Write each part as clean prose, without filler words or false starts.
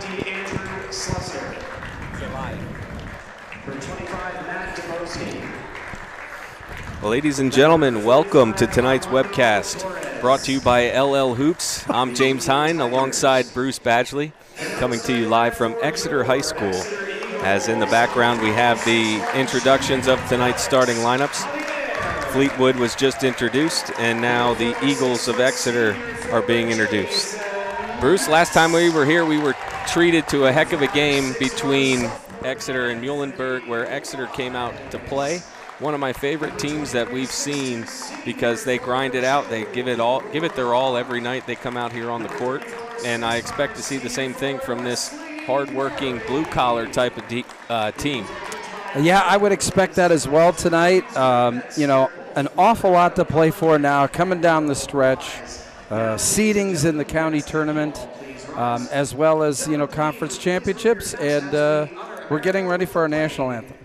20, Andrew Slusser. For 25, Matt DeBoski. Ladies and gentlemen, welcome to tonight's webcast, brought to you by LL Hoops. I'm James Hine, alongside Bruce Badgley, coming to you live from Exeter High School. As in the background, we have the introductions of tonight's starting lineups. Fleetwood was just introduced, and now the Eagles of Exeter are being introduced. Bruce, last time we were here, we were treated to a heck of a game between Exeter and Muhlenberg, where Exeter came out to play. One of my favorite teams that we've seen, because they grind it out, they give it their all every night they come out here on the court, and I expect to see the same thing from this hard-working, blue-collar type of team. Yeah, I would expect that as well tonight. You know, an awful lot to play for now, coming down the stretch. Seedings in the county tournament, as well as, you know, conference championships, and we're getting ready for our national anthem.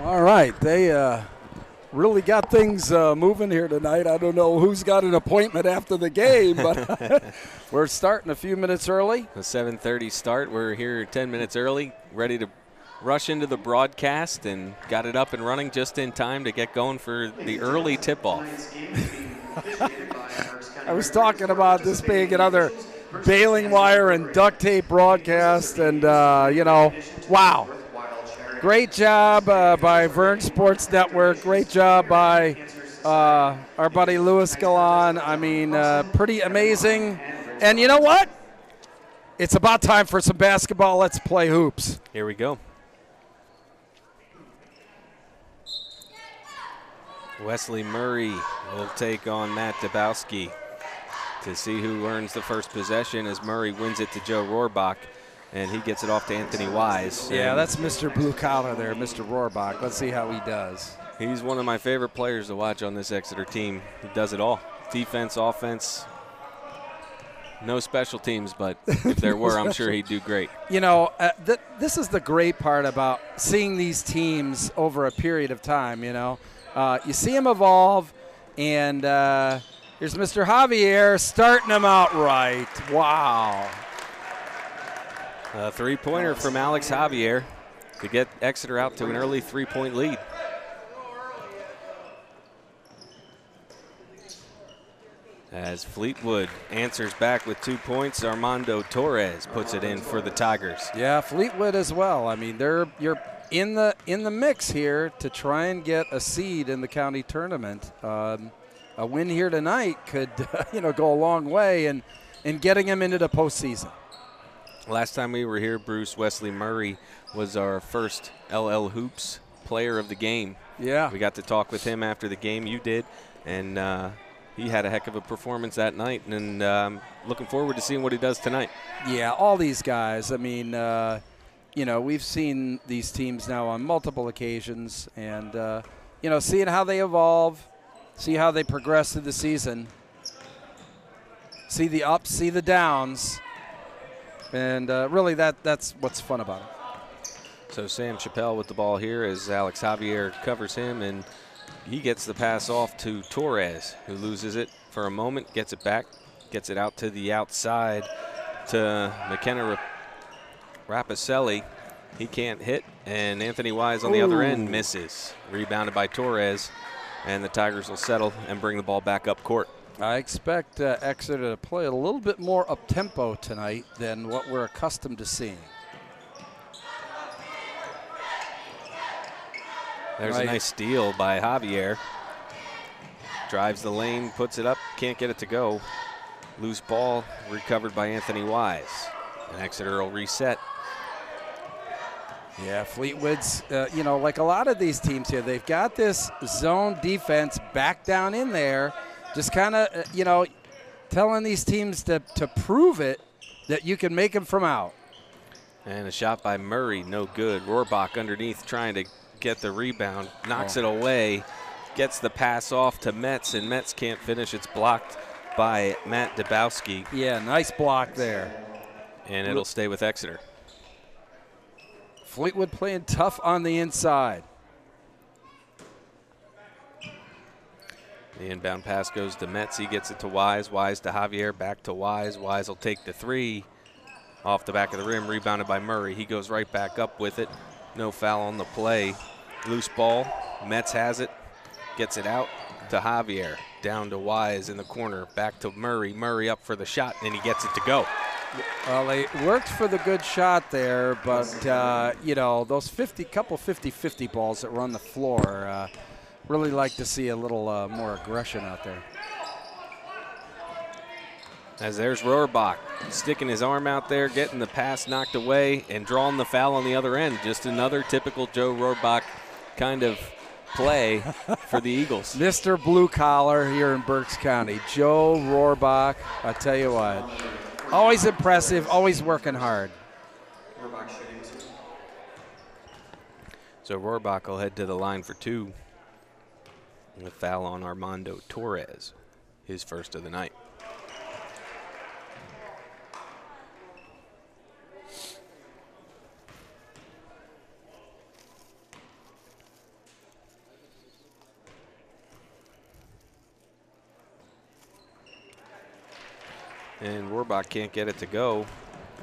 All right, they really got things moving here tonight. I don't know who's got an appointment after the game, but we're starting a few minutes early. A 7:30 start. We're here 10 minutes early, ready to rush into the broadcast, and got it up and running just in time to get going for the early tip-off. I was talking about this being another baling wire and duct tape broadcast, and, you know, wow. Great job by Vern Sports Network. Great job by our buddy Louis Galan. I mean, pretty amazing. And you know what? It's about time for some basketball. Let's play hoops. Here we go. Wesley Murray will take on Matt Dabowski to see who earns the first possession, as Murray wins it to Joe Rohrbach. And he gets it off to Anthony Wise. Yeah, that's Mr. Blue Collar there, Mr. Rohrbach. Let's see how he does. He's one of my favorite players to watch on this Exeter team. He does it all. Defense, offense, no special teams, but if there were, I'm sure he'd do great. You know, this is the great part about seeing these teams over a period of time, you know. You see them evolve, and here's Mr. Javier starting them out right. Wow. A three-pointer from Alex Javier to get Exeter out to an early three-point lead. As Fleetwood answers back with 2 points, Armando Torres puts it in for the Tigers. Yeah, Fleetwood as well. I mean, you're in the mix here to try and get a seed in the county tournament. A win here tonight could you know, go a long way in getting them into the postseason. Last time we were here, Bruce, Wesley Murray was our first LL Hoops player of the game. Yeah. We got to talk with him after the game. You did. And he had a heck of a performance that night. And looking forward to seeing what he does tonight. Yeah, all these guys. I mean, you know, we've seen these teams now on multiple occasions. And, you know, seeing how they evolve, see how they progress through the season, see the ups, see the downs. And really, that's what's fun about it. So Sam Chappelle with the ball here as Alex Javier covers him, and he gets the pass off to Torres, who loses it for a moment, gets it back, gets it out to the outside to McKenna Rapicelli. He can't hit, and Anthony Wise on the other end misses. Rebounded by Torres, and the Tigers will settle and bring the ball back up court. I expect Exeter to play a little bit more up-tempo tonight than what we're accustomed to seeing. There's a nice steal by Javier. Drives the lane, puts it up, can't get it to go. Loose ball recovered by Anthony Wise. And Exeter will reset. Yeah, Fleetwood's, you know, like a lot of these teams here, they've got this zone defense back down in there, just kind of, you know, telling these teams to prove it that you can make them from out. And a shot by Murray, no good. Rohrbach underneath trying to get the rebound, knocks it away, gets the pass off to Metz, and Metz can't finish. It's blocked by Matt Dabowski. Yeah, nice block there. And it'll stay with Exeter. Fleetwood playing tough on the inside. The inbound pass goes to Metz. He gets it to Wise. Wise to Javier. Back to Wise. Wise will take the three. Off the back of the rim. Rebounded by Murray. He goes right back up with it. No foul on the play. Loose ball. Metz has it. Gets it out to Javier. Down to Wise in the corner. Back to Murray. Murray up for the shot, and he gets it to go. Well, they worked for the good shot there, but, you know, those 50-50 balls that were on the floor, really like to see a little more aggression out there. As there's Rohrbach sticking his arm out there, getting the pass knocked away, and drawing the foul on the other end. Just another typical Joe Rohrbach kind of play for the Eagles. Mr. Blue Collar here in Berks County, Joe Rohrbach. I tell you what, always impressive, always working hard. So Rohrbach will head to the line for two. And a foul on Armando Torres, his first of the night. And Rohrbach can't get it to go.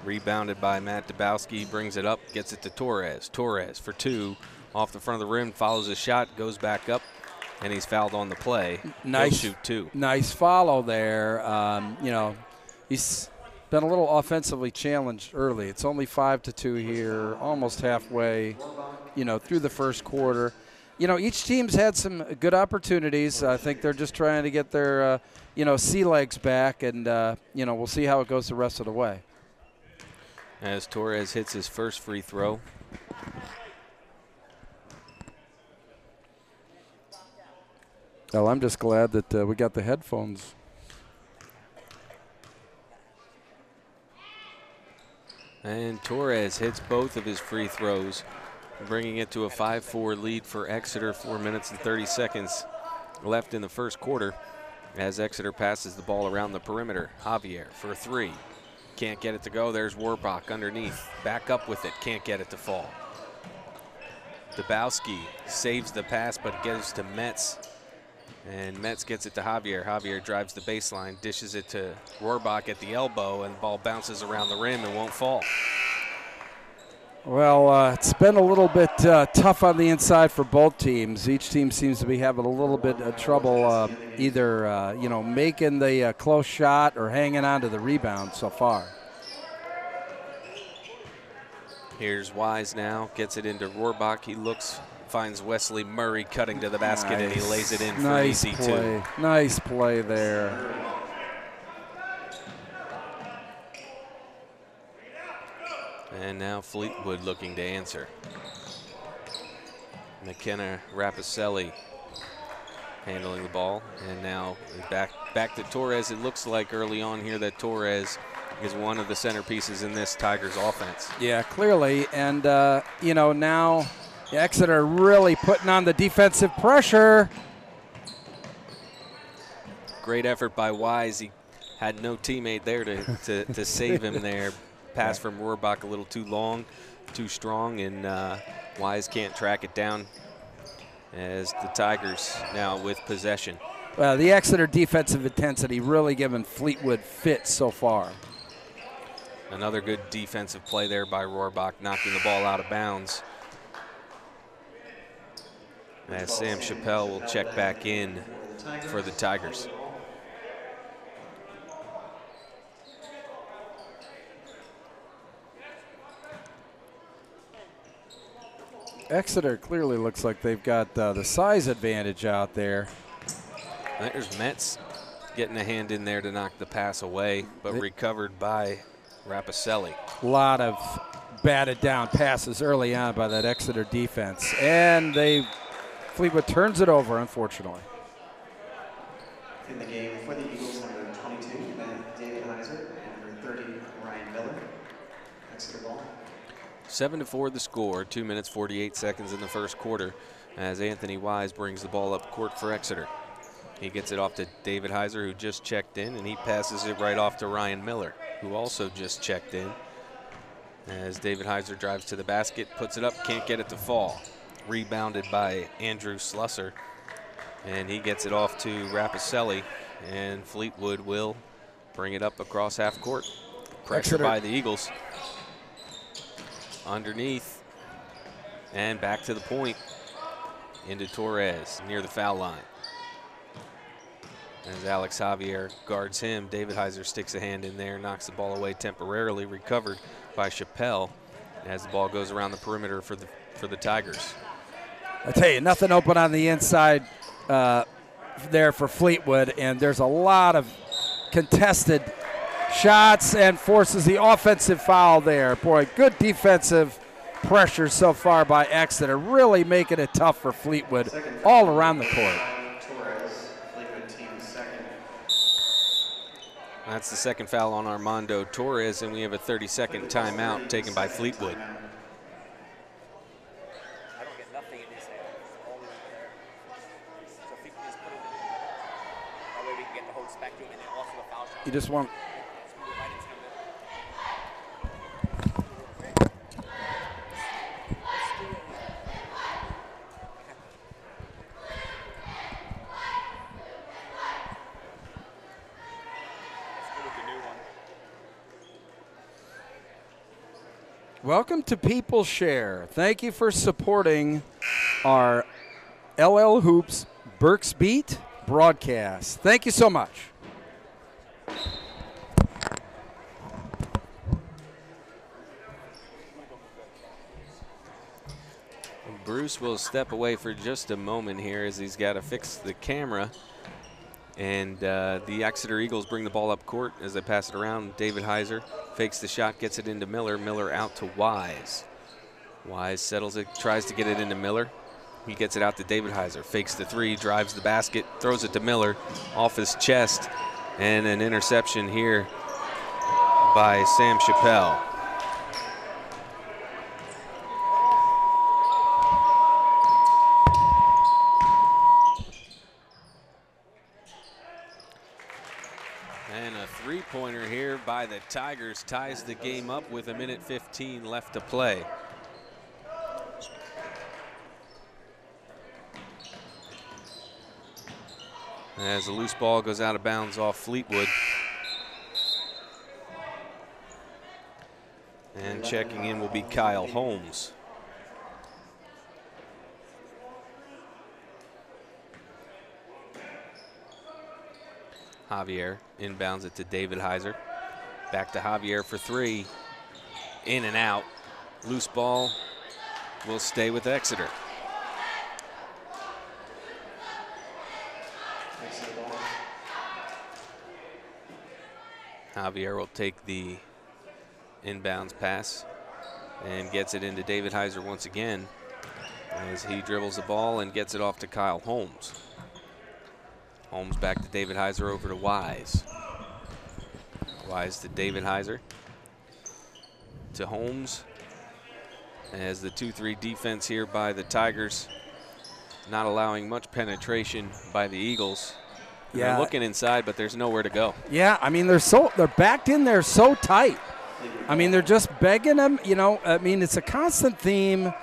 Rebounded by Matt Dabowski, brings it up, gets it to Torres. Torres for two, off the front of the rim, follows his shot, goes back up, and he's fouled on the play. Nice He'll shoot two. Nice follow there. You know, he's been a little offensively challenged early. It's only 5-2 here, almost halfway, you know, through the first quarter. You know, each team's had some good opportunities. I think they're just trying to get their, you know, sea legs back, and, you know, we'll see how it goes the rest of the way. As Torres hits his first free throw. Well, I'm just glad that we got the headphones. And Torres hits both of his free throws, bringing it to a 5-4 lead for Exeter. 4 minutes and 30 seconds left in the first quarter as Exeter passes the ball around the perimeter. Javier for three. Can't get it to go. There's Rohrbach underneath. Back up with it. Can't get it to fall. Dabowski saves the pass, but it gets to Metz. And Metz gets it to Javier. Javier drives the baseline, dishes it to Rohrbach at the elbow, and the ball bounces around the rim and won't fall. Well, it's been a little bit tough on the inside for both teams. Each team seems to be having a little bit of trouble either, you know, making the close shot or hanging on to the rebound so far. Here's Wise now, gets it into Rohrbach. He looks, finds Wesley Murray cutting to the basket, and he lays it in for an easy two. Nice play there. And now Fleetwood looking to answer. McKenna Rapicelli handling the ball, and now back to Torres. It looks like early on here that Torres is one of the centerpieces in this Tigers offense. Yeah, clearly, and you know, now Exeter really putting on the defensive pressure. Great effort by Wise. He had no teammate there to save him there. Pass from Rohrbach a little too long, too strong, and Wise can't track it down. as the Tigers now with possession. Well, the Exeter defensive intensity really giving Fleetwood fits so far. Another good defensive play there by Rohrbach, knocking the ball out of bounds. As Sam Chappelle will check back in for the Tigers. Exeter clearly looks like they've got the size advantage out there. There's Metz getting a hand in there to knock the pass away, but recovered by Rapicelli. A lot of batted down passes early on by that Exeter defense. And Fleetwood turns it over, unfortunately. In the game for the Eagles, number 22, David Heiser, and number 30, Ryan Miller. Exeter ball. 7-4 the score, 2 minutes 48 seconds in the first quarter as Anthony Wise brings the ball up court for Exeter. He gets it off to David Heiser, who just checked in, and he passes it right off to Ryan Miller, who also just checked in. As David Heiser drives to the basket, puts it up, can't get it to fall. Rebounded by Andrew Slusser, and he gets it off to Rapicelli, and Fleetwood will bring it up across half court. Pressure by the Eagles. Underneath, and back to the point, into Torres, near the foul line. As Alex Javier guards him, David Heiser sticks a hand in there, knocks the ball away temporarily, recovered by Chappelle as the ball goes around the perimeter for the Tigers. I tell you, nothing open on the inside there for Fleetwood, and there's a lot of contested shots and forces the offensive foul there. Boy, good defensive pressure so far by Exeter, really making it tough for Fleetwood all around the court. That's the second foul on Armando Torres, and we have a 30-second timeout taken by Fleetwood. You just want. Welcome to PeopleShare. Thank you for supporting our LL Hoops Berks Beat broadcast. Thank you so much. Bruce will step away for just a moment here as he's got to fix the camera. And the Exeter Eagles bring the ball up court as they pass it around. David Heiser fakes the shot, gets it into Miller. Miller out to Wise. Wise settles it, tries to get it into Miller. He gets it out to David Heiser, fakes the three, drives the basket, throws it to Miller off his chest, and an interception here by Sam Chappelle. And a three-pointer here by the Tigers ties the game up with 1:15 left to play. As the loose ball goes out of bounds off Fleetwood. And checking in will be Kyle Holmes. Javier inbounds it to David Heiser. Back to Javier for three. In and out. Loose ball will stay with Exeter. Javier will take the inbounds pass and gets it into David Heiser once again as he dribbles the ball and gets it off to Kyle Holmes. Holmes back to David Heiser, over to Wise. Wise to David Heiser. To Holmes. As the 2-3 defense here by the Tigers, not allowing much penetration by the Eagles. Yeah. They're looking inside, but there's nowhere to go. Yeah, I mean, they're backed in there so tight. I mean, they're just begging them. You know, I mean, it's a constant theme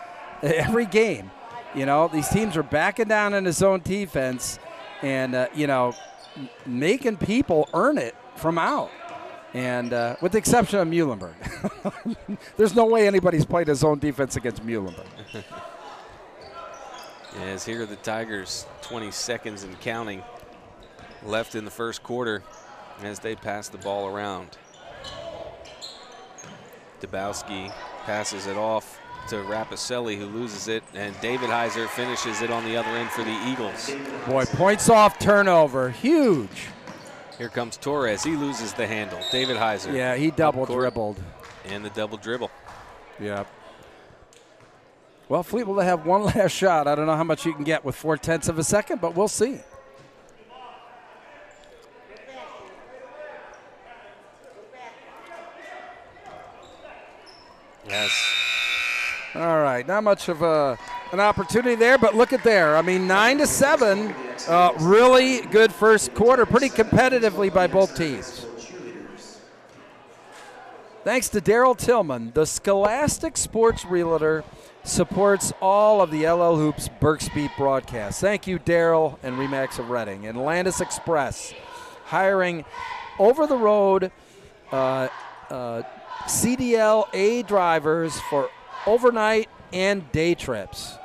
every game. You know, these teams are backing down in the zone defense and, you know, making people earn it from out. And with the exception of Muhlenberg. There's no way anybody's played a zone defense against Muhlenberg. As here are the Tigers, 20 seconds and counting left in the first quarter as they pass the ball around. Dubowski passes it off to Rapicelli, who loses it, and David Heiser finishes it on the other end for the Eagles. Boy, points off turnover, huge. Here comes Torres. He loses the handle. David Heiser. Yeah, he double dribbled. And the double dribble. Yeah. Well, Fleetwood will have one last shot. I don't know how much you can get with 4/10 of a second, but we'll see. Yes. All right, not much of an opportunity there, but look at there. I mean, 9-7, really good first quarter, pretty competitively by both teams. Thanks to Daryl Tillman, the Scholastic Sports Realtor supports all of the LL Hoops Berks Beat broadcasts. Thank you, Daryl and Remax of Reading. And Landis Express, hiring over-the-road CDL-A drivers for overnight and day trips.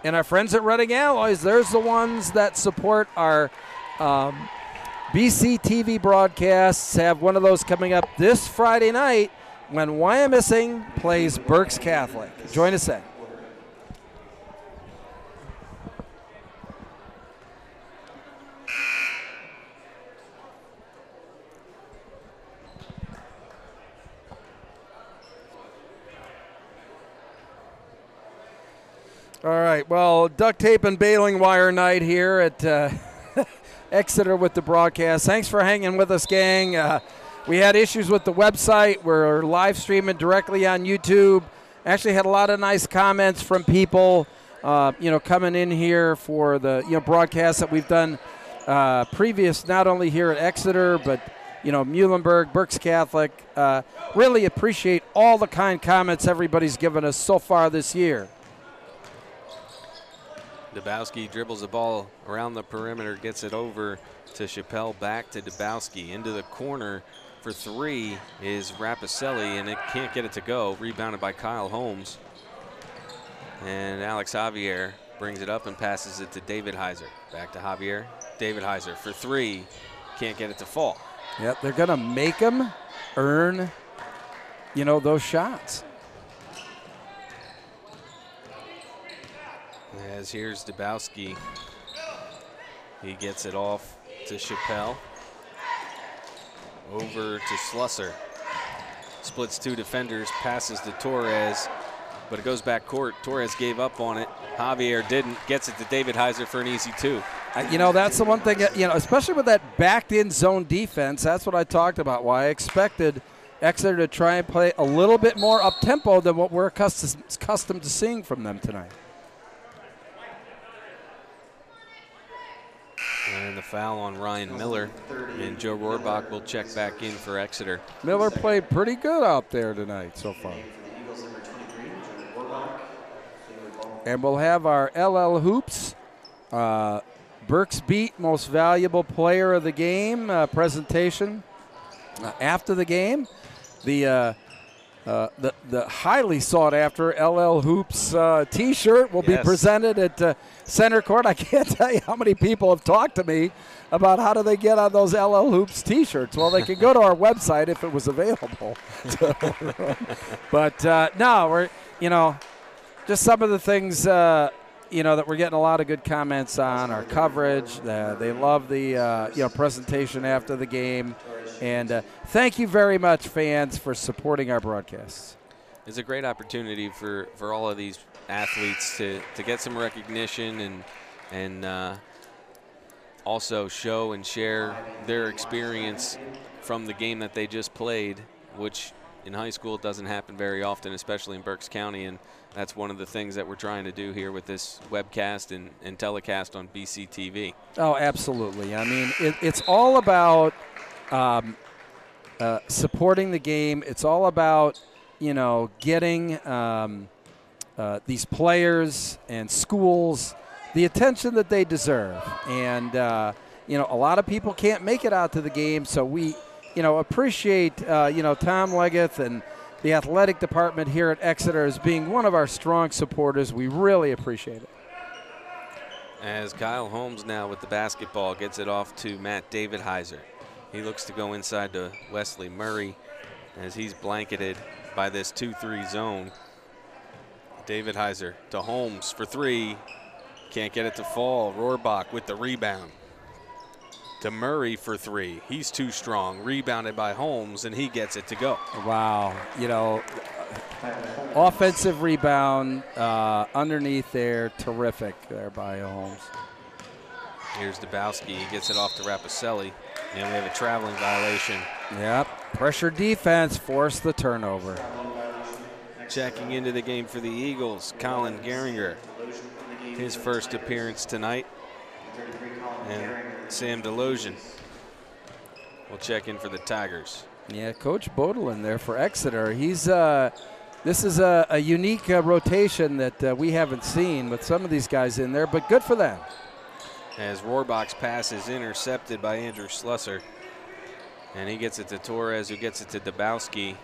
And our friends at Reading Alloys, there's the ones that support our BC TV broadcasts. Have one of those coming up this Friday night when Wyomissing plays Berks Catholic. Join us then. All right, well, duct tape and baling wire night here at Exeter with the broadcast. Thanks for hanging with us, gang. We had issues with the website. We're live streaming directly on YouTube. Actually had a lot of nice comments from people, you know, coming in here for the, you know, broadcasts that we've done previous, not only here at Exeter, but, you know, Muhlenberg, Berks Catholic. Really appreciate all the kind comments everybody's given us so far this year. Dubowski dribbles the ball around the perimeter, gets it over to Chappelle, back to Dubowski. Into the corner for three is Rapicelli, and it can't get it to go. Rebounded by Kyle Holmes. And Alex Javier brings it up and passes it to David Heiser. Back to Javier. David Heiser for three. Can't get it to fall. Yep, they're going to make them earn, you know, those shots. As here's Dubowski. He gets it off to Chappelle. Over to Slusser. Splits two defenders, passes to Torres, but it goes back court. Torres gave up on it. Javier didn't. Gets it to David Heiser for an easy two. You know, that's the one thing, you know, especially with that backed-in zone defense, that's what I talked about, why I expected Exeter to try and play a little bit more up-tempo than what we're accustomed to seeing from them tonight. And the foul on Ryan Miller, and Joe Rohrbach will check back in for Exeter. Miller played pretty good out there tonight so far. And we'll have our LL Hoops Berks Beat Most Valuable Player of the Game presentation after the game. The highly sought after LL Hoops T-shirt will be presented at center court. I can't tell you how many people have talked to me about how do they get on those LL Hoops T-shirts. Well, they can go to our website if it was available. But no, we're, you know, just some of the things you know, that we're getting a lot of good comments on our coverage. They love the you know, presentation after the game. And thank you very much, fans, for supporting our broadcasts. It's a great opportunity for all of these athletes to get some recognition and also show and share their experience from the game that they just played, which in high school doesn't happen very often, especially in Berks County. And that's one of the things that we're trying to do here with this webcast and telecast on BC TV. Oh, absolutely. I mean, it's all about supporting the game. It's all about, you know, getting these players and schools the attention that they deserve. And, you know, a lot of people can't make it out to the game, so we, you know, appreciate, you know, Tom Leggett and the athletic department here at Exeter as being one of our strong supporters. We really appreciate it. As Kyle Holmes now with the basketball gets it off to Matt Davidheiser. He looks to go inside to Wesley Murray as he's blanketed by this 2-3 zone. Davidheiser to Holmes for three. Can't get it to fall. Rohrbach with the rebound. To Murray for three. He's too strong. Rebounded by Holmes, and he gets it to go. Wow. You know, offensive rebound underneath there. Terrific there by Holmes. Here's Dabowski. He gets it off to Raposelli, and we have a traveling violation. Yep. Pressure defense forced the turnover. Checking into the game for the Eagles, Colin Gehringer. His first appearance tonight. And Sam Delosian will check in for the Tigers. Yeah, Coach Bodelin there for Exeter. He's this is a unique rotation that we haven't seen with some of these guys in there, but good for them. As Rohrbach's pass is intercepted by Andrew Slusser, and he gets it to Torres, who gets it to Dabowski,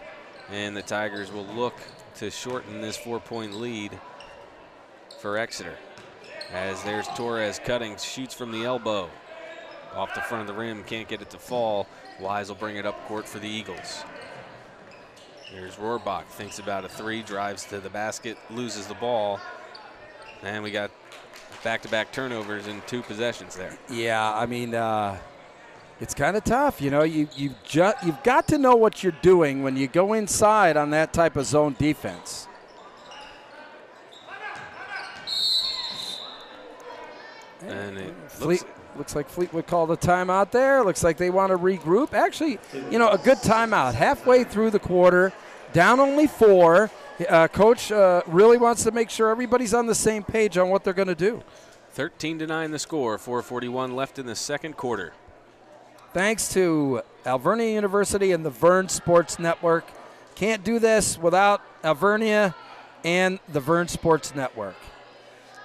and the Tigers will look to shorten this 4-point lead for Exeter. As there's Torres cutting, shoots from the elbow. Off the front of the rim, can't get it to fall. Wise will bring it up court for the Eagles. Here's Rohrbach, thinks about a three, drives to the basket, loses the ball. And we got back-to-back turnovers in 2 possessions there. Yeah, I mean, it's kind of tough. You know, you've got to know what you're doing when you go inside on that type of zone defense. And it looks like Fleetwood called a timeout there. Looks like they want to regroup. Actually, you know, a good timeout. Halfway through the quarter, down only 4. Coach really wants to make sure everybody's on the same page on what they're going to do. 13-9 the score, 4:41 left in the second quarter. Thanks to Alvernia University and the Vern Sports Network. Can't do this without Alvernia and the Vern Sports Network.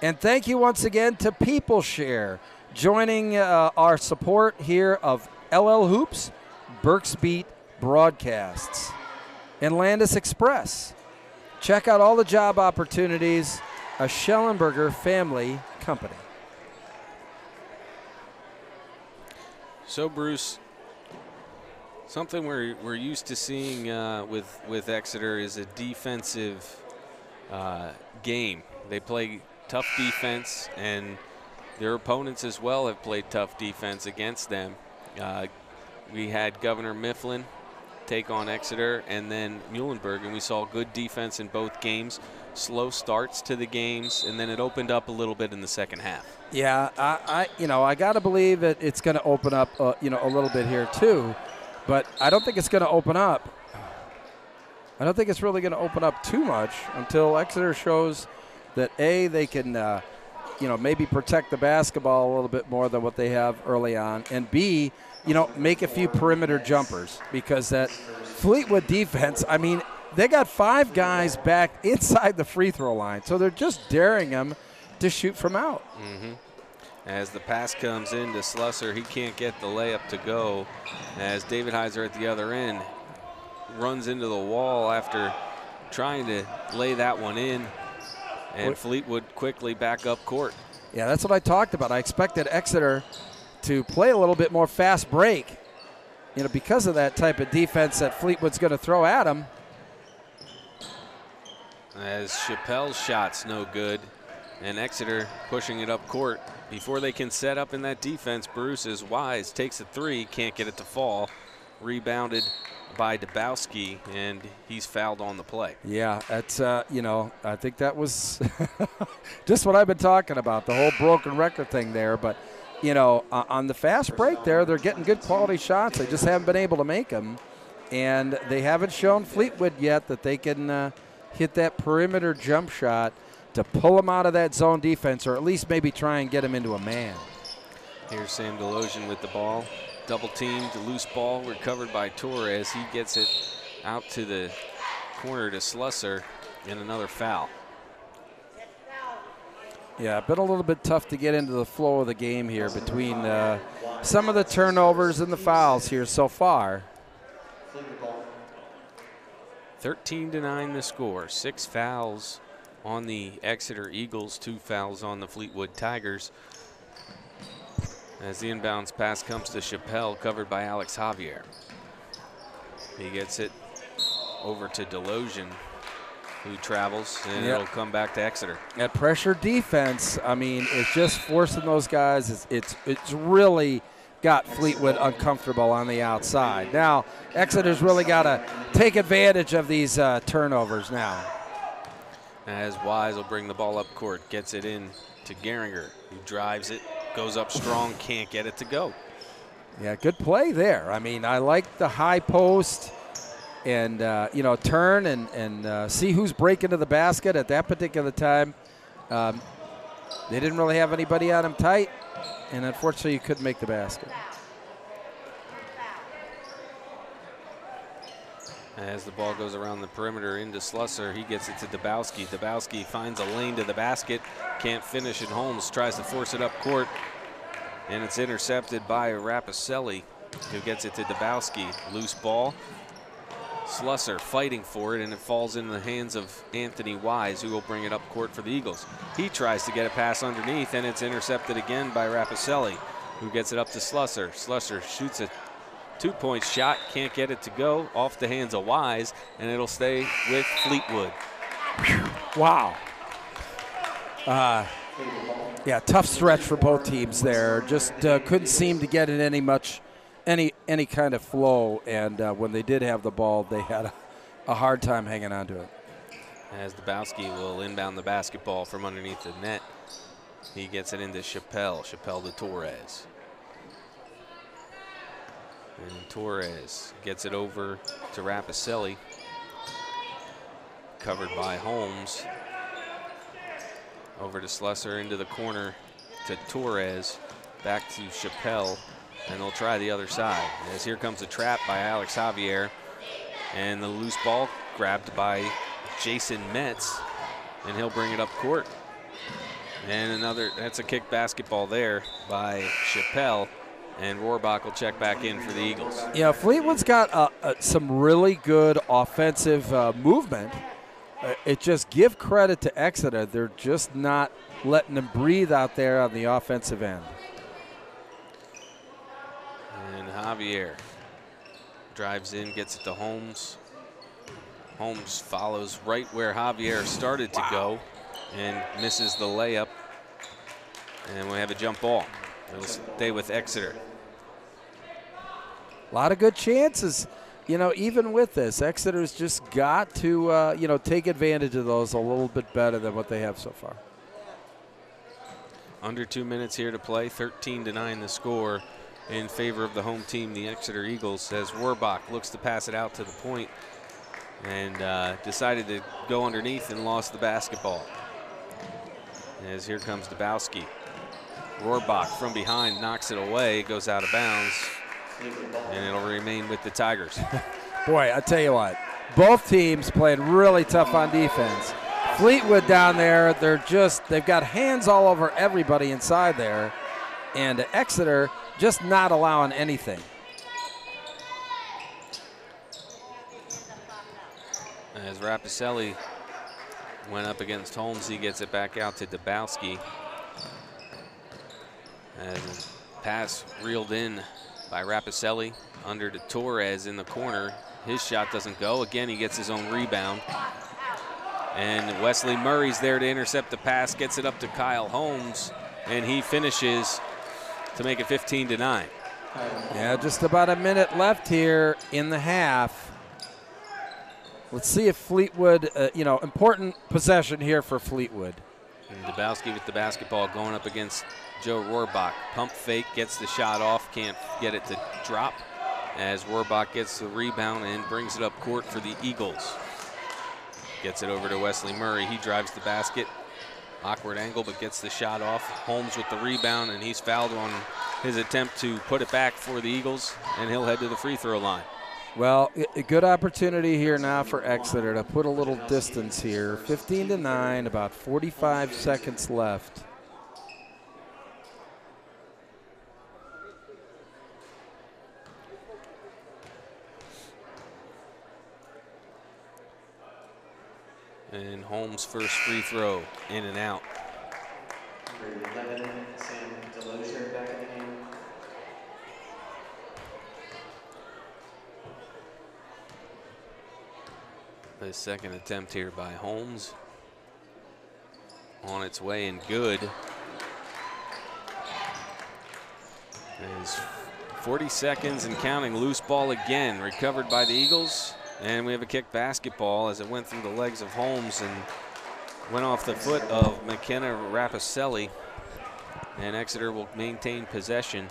And thank you once again to PeopleShare, joining our support here of LL Hoops, Berks Beat Broadcasts, and Landis Express. Check out all the job opportunities, a Shellenberger family company. So, Bruce, something we're used to seeing with Exeter is a defensive game. They play tough defense, and their opponents as well have played tough defense against them. We had Governor Mifflin take on Exeter, and then Muhlenberg, and we saw good defense in both games. Slow starts to the games, and then it opened up a little bit in the second half. Yeah, I got to believe that it's going to open up, a little bit here too, but I don't think it's going to open up. I don't think it's really going to open up too much until Exeter shows that A, they can, maybe protect the basketball a little bit more than what they have early on, and B, make a few perimeter jumpers, because that Fleetwood defense, I mean, they got 5 guys back inside the free throw line, so they're just daring them to shoot from out. Mm-hmm. As the pass comes in to Slusser, he can't get the layup to go, as Davidheiser at the other end runs into the wall after trying to lay that one in. And Fleetwood quickly back up court. Yeah, that's what I talked about. I expected Exeter to play a little bit more fast break, because of that type of defense that Fleetwood's going to throw at them. As Chappelle's shot's no good, and Exeter pushing it up court. Before they can set up in that defense, Bruce is Wise, takes a three, can't get it to fall. Rebounded by Dabowski, and he's fouled on the play. Yeah, that's, I think that was just what I've been talking about, the whole broken record thing there. But, on the fast break there, they're getting good quality shots. They just haven't been able to make them. And they haven't shown Fleetwood yet that they can hit that perimeter jump shot to pull them out of that zone defense, or at least maybe try and get him into a man. Here's Sam Delosian with the ball. Double teamed, loose ball recovered by Torres. He gets it out to the corner to Slusser, and another foul. Yeah, been a little bit tough to get into the flow of the game here between some of the turnovers and the fouls here so far. 13-9 the score. 6 fouls on the Exeter Eagles, 2 fouls on the Fleetwood Tigers. As the inbounds pass comes to Chappelle, covered by Alex Javier. He gets it over to Delosian, who travels, and it'll come back to Exeter. At pressure defense, I mean, it's just forcing those guys. It's really got Fleetwood uncomfortable on the outside. Now, Exeter's really got to take advantage of these turnovers now. As Wise will bring the ball up court, gets it in to Geringer, who drives it, goes up strong, can't get it to go. Yeah, good play there. I mean, I like the high post and, you know, turn and see who's breaking to the basket at that particular time. They didn't really have anybody on him tight, and unfortunately you couldn't make the basket. As the ball goes around the perimeter into Slusser, he gets it to Dabowski. Dabowski finds a lane to the basket, can't finish, and Holmes tries to force it up court, and it's intercepted by Rapicelli, who gets it to Dabowski. Loose ball. Slusser fighting for it, and it falls in the hands of Anthony Wise, who will bring it up court for the Eagles. He tries to get a pass underneath, and it's intercepted again by Rapicelli, who gets it up to Slusser. Slusser shoots a two-point shot, can't get it to go, off the hands of Wise, and it'll stay with Fleetwood. Wow. Yeah, tough stretch for both teams there. Just couldn't seem to get in any kind of flow, and when they did have the ball, they had a hard time hanging on to it. As Dabowski will inbound the basketball from underneath the net. He gets it into Chappelle. Chappelle to Torres. And Torres gets it over to Rapicelli. Covered by Holmes. Over to Slusser into the corner to Torres. Back to Chappelle. And they'll try the other side. As here comes a trap by Alex Javier. And the loose ball grabbed by Jason Metz. And he'll bring it up court. And another, that's a kick basketball there by Chappelle. And Rohrbach will check back in for the Eagles. Yeah, Fleetwood's got some really good offensive movement. It just give credit to Exeter. They're just not letting them breathe out there on the offensive end. And Javier drives in, gets it to Holmes. Holmes follows right where Javier started to go and misses the layup. And we have a jump ball. It'll stay with Exeter. A lot of good chances. You know, even with this, Exeter's just got to, you know, take advantage of those a little bit better than what they have so far. Under 2 minutes here to play, 13-9 the score in favor of the home team, the Exeter Eagles, as Rohrbach looks to pass it out to the point and decided to go underneath and lost the basketball. As here comes Dabowski. Rohrbach from behind knocks it away, goes out of bounds, and it'll remain with the Tigers. Boy, I tell you what, both teams playing really tough on defense. Fleetwood down there, they've got hands all over everybody inside there, and Exeter just not allowing anything. As Rapicelli went up against Holmes, he gets it back out to Dabowski. And pass reeled in by Rapicelli under to Torres in the corner. His shot doesn't go. Again, he gets his own rebound. And Wesley Murray's there to intercept the pass, gets it up to Kyle Holmes, and he finishes to make it 15-9. Yeah, just about a minute left here in the half. Let's see if Fleetwood, you know, important possession here for Fleetwood. And Dabowski with the basketball going up against Joe Rohrbach. Pump fake, gets the shot off, can't get it to drop as Rohrbach gets the rebound and brings it up court for the Eagles. Gets it over to Wesley Murray. He drives the basket. Awkward angle, but gets the shot off. Holmes with the rebound, and he's fouled on his attempt to put it back for the Eagles, and he'll head to the free throw line. Well, a good opportunity here now for Exeter to put a little distance here. 15-9, about 45 seconds left. And Holmes' first free throw, in and out. Number 11, Sam Delozier back in the game. The second attempt here by Holmes. On its way and good. There's 40 seconds and counting. Loose ball again, recovered by the Eagles. And we have a kick basketball as it went through the legs of Holmes and went off the foot of McKenna Rapicelli. And Exeter will maintain possession.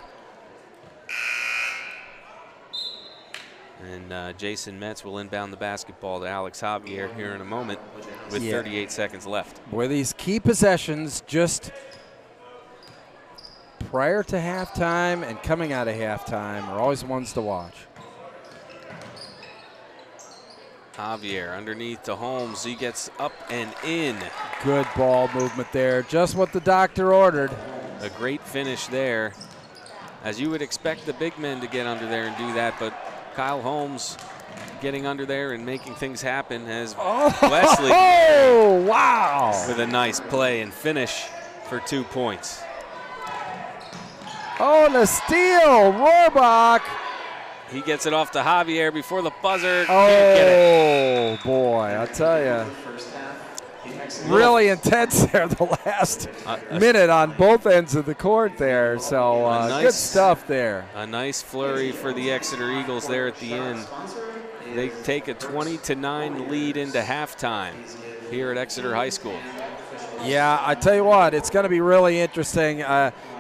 And Jason Metz will inbound the basketball to Alex Javier here in a moment with 38 seconds left. Boy, these key possessions just prior to halftime and coming out of halftime are always ones to watch. Javier underneath to Holmes. He gets up and in. Good ball movement there. Just what the doctor ordered. A great finish there. As you would expect the big men to get under there and do that, but Kyle Holmes getting under there and making things happen as Wesley wow, with a nice play and finish for 2 points. Oh, the steal, Rohrbach. He gets it off to Javier before the buzzer. Oh, can't get it. Boy, I tell you. Really intense there the last minute on both ends of the court there. So good stuff there. A nice flurry for the Exeter Eagles there at the end. They take a 20-9 lead into halftime here at Exeter High School. Yeah, I tell you what, it's going to be really interesting.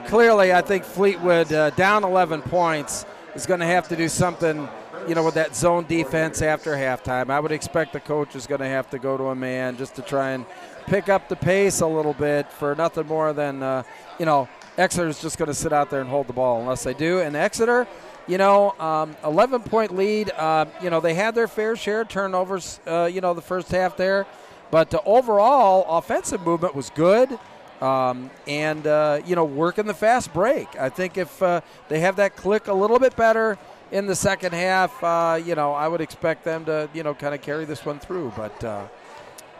Clearly, I think Fleetwood down 11 points is going to have to do something, you know, with that zone defense after halftime. I would expect the coach is going to have to go to a man just to try and pick up the pace a little bit for nothing more than, you know, Exeter's just going to sit out there and hold the ball unless they do. And Exeter, you know, 11-point lead, you know, they had their fair share of turnovers, you know, the first half there. But the overall offensive movement was good. And, you know, working the fast break. I think if they have that click a little bit better in the second half, you know, I would expect them to, you know, kind of carry this one through. But,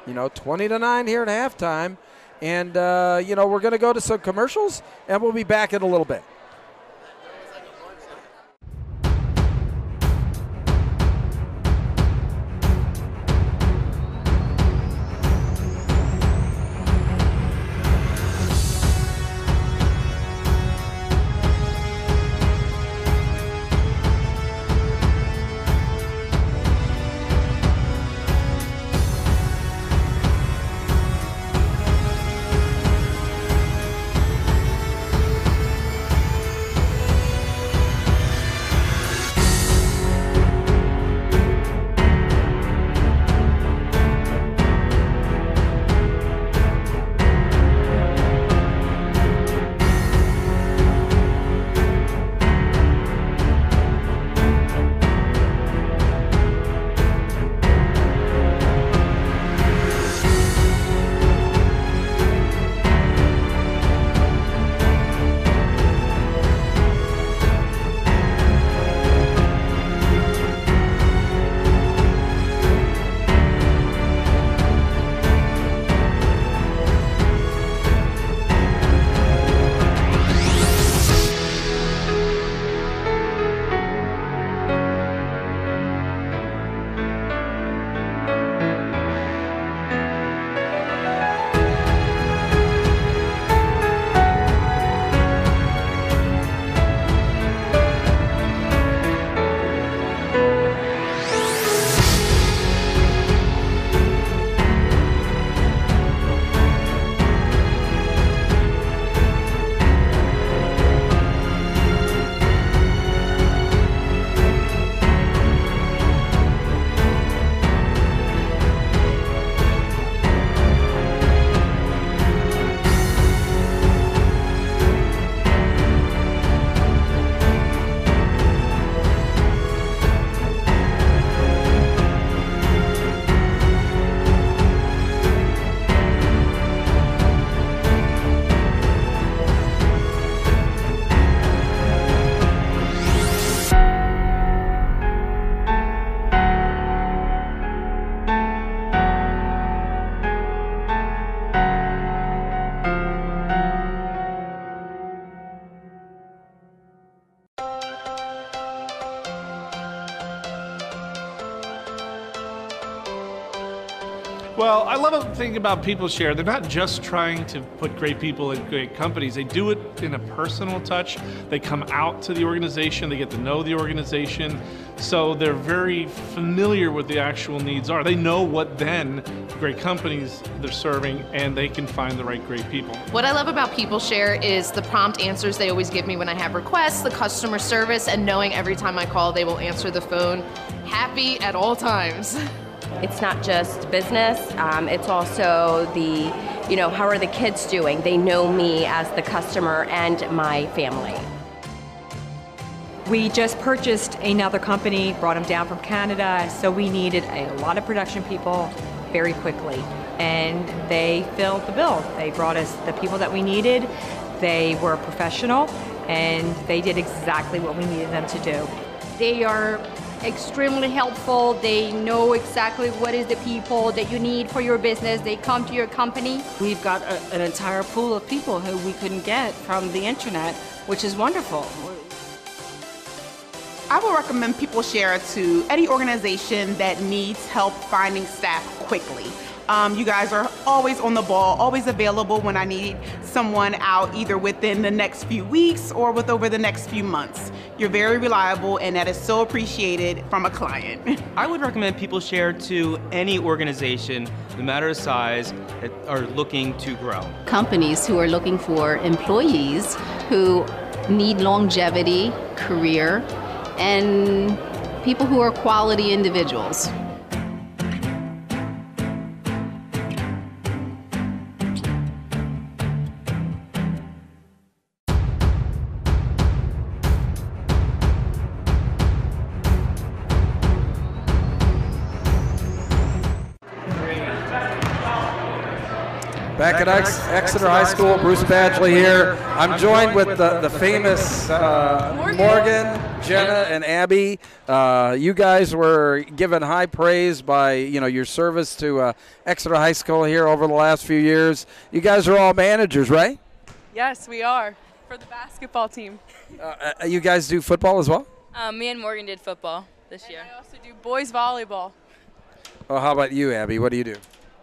you know, 20-9 here at halftime. And, you know, we're going to go to some commercials, and we'll be back in a little bit. Well, I love the thing about PeopleShare. They're not just trying to put great people in great companies. They do it in a personal touch. They come out to the organization. They get to know the organization. So they're very familiar with the actual needs are. They know what then great companies they're serving, and they can find the right great people. What I love about PeopleShare is the prompt answers they always give me when I have requests, the customer service, and knowing every time I call they will answer the phone. Happy at all times. It's not just business, it's also the, how are the kids doing? They know me as the customer and my family. We just purchased another company, brought them down from Canada, so we needed a lot of production people very quickly. And they filled the bill. They brought us the people that we needed. They were professional, and they did exactly what we needed them to do. They are extremely helpful. They know exactly what is the people that you need for your business. They come to your company. We've got an entire pool of people who we couldn't get from the internet, which is wonderful. I would recommend PeopleShare to any organization that needs help finding staff quickly. You guys are always on the ball, always available when I need someone out either within the next few weeks or over the next few months. You're very reliable, and that is so appreciated from a client. I would recommend PeopleShare to any organization, no matter the size, that are looking to grow. Companies who are looking for employees who need longevity, career, and people who are quality individuals. Back at Exeter High School, Bruce Badgley here. I'm joined with the famous Morgan, Jenna, and Abby. You guys were given high praise by your service to Exeter High School here over the last few years. You guys are all managers, right? Yes, we are, for the basketball team. You guys do football as well? Me and Morgan did football this year. I also do boys volleyball. Oh, how about you, Abby? What do you do?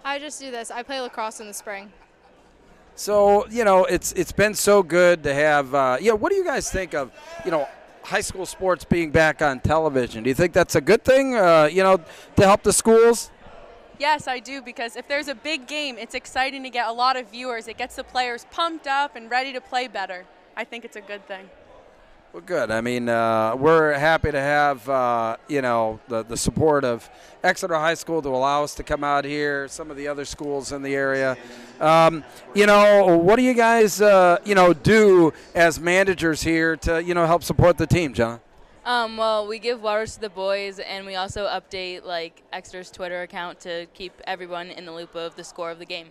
I just do this. I play lacrosse in the spring. So, it's been so good to have, what do you guys think of, high school sports being back on television? Do you think that's a good thing, to help the schools? Yes, I do, because if there's a big game, it's exciting to get a lot of viewers. It gets the players pumped up and ready to play better. I think it's a good thing. Well, good. I mean, we're happy to have, the support of Exeter High School to allow us to come out here, some of the other schools in the area. What do you guys, do as managers here to, help support the team, John? Well, we give waters to the boys, and we also update, Exeter's Twitter account to keep everyone in the loop of the score of the game.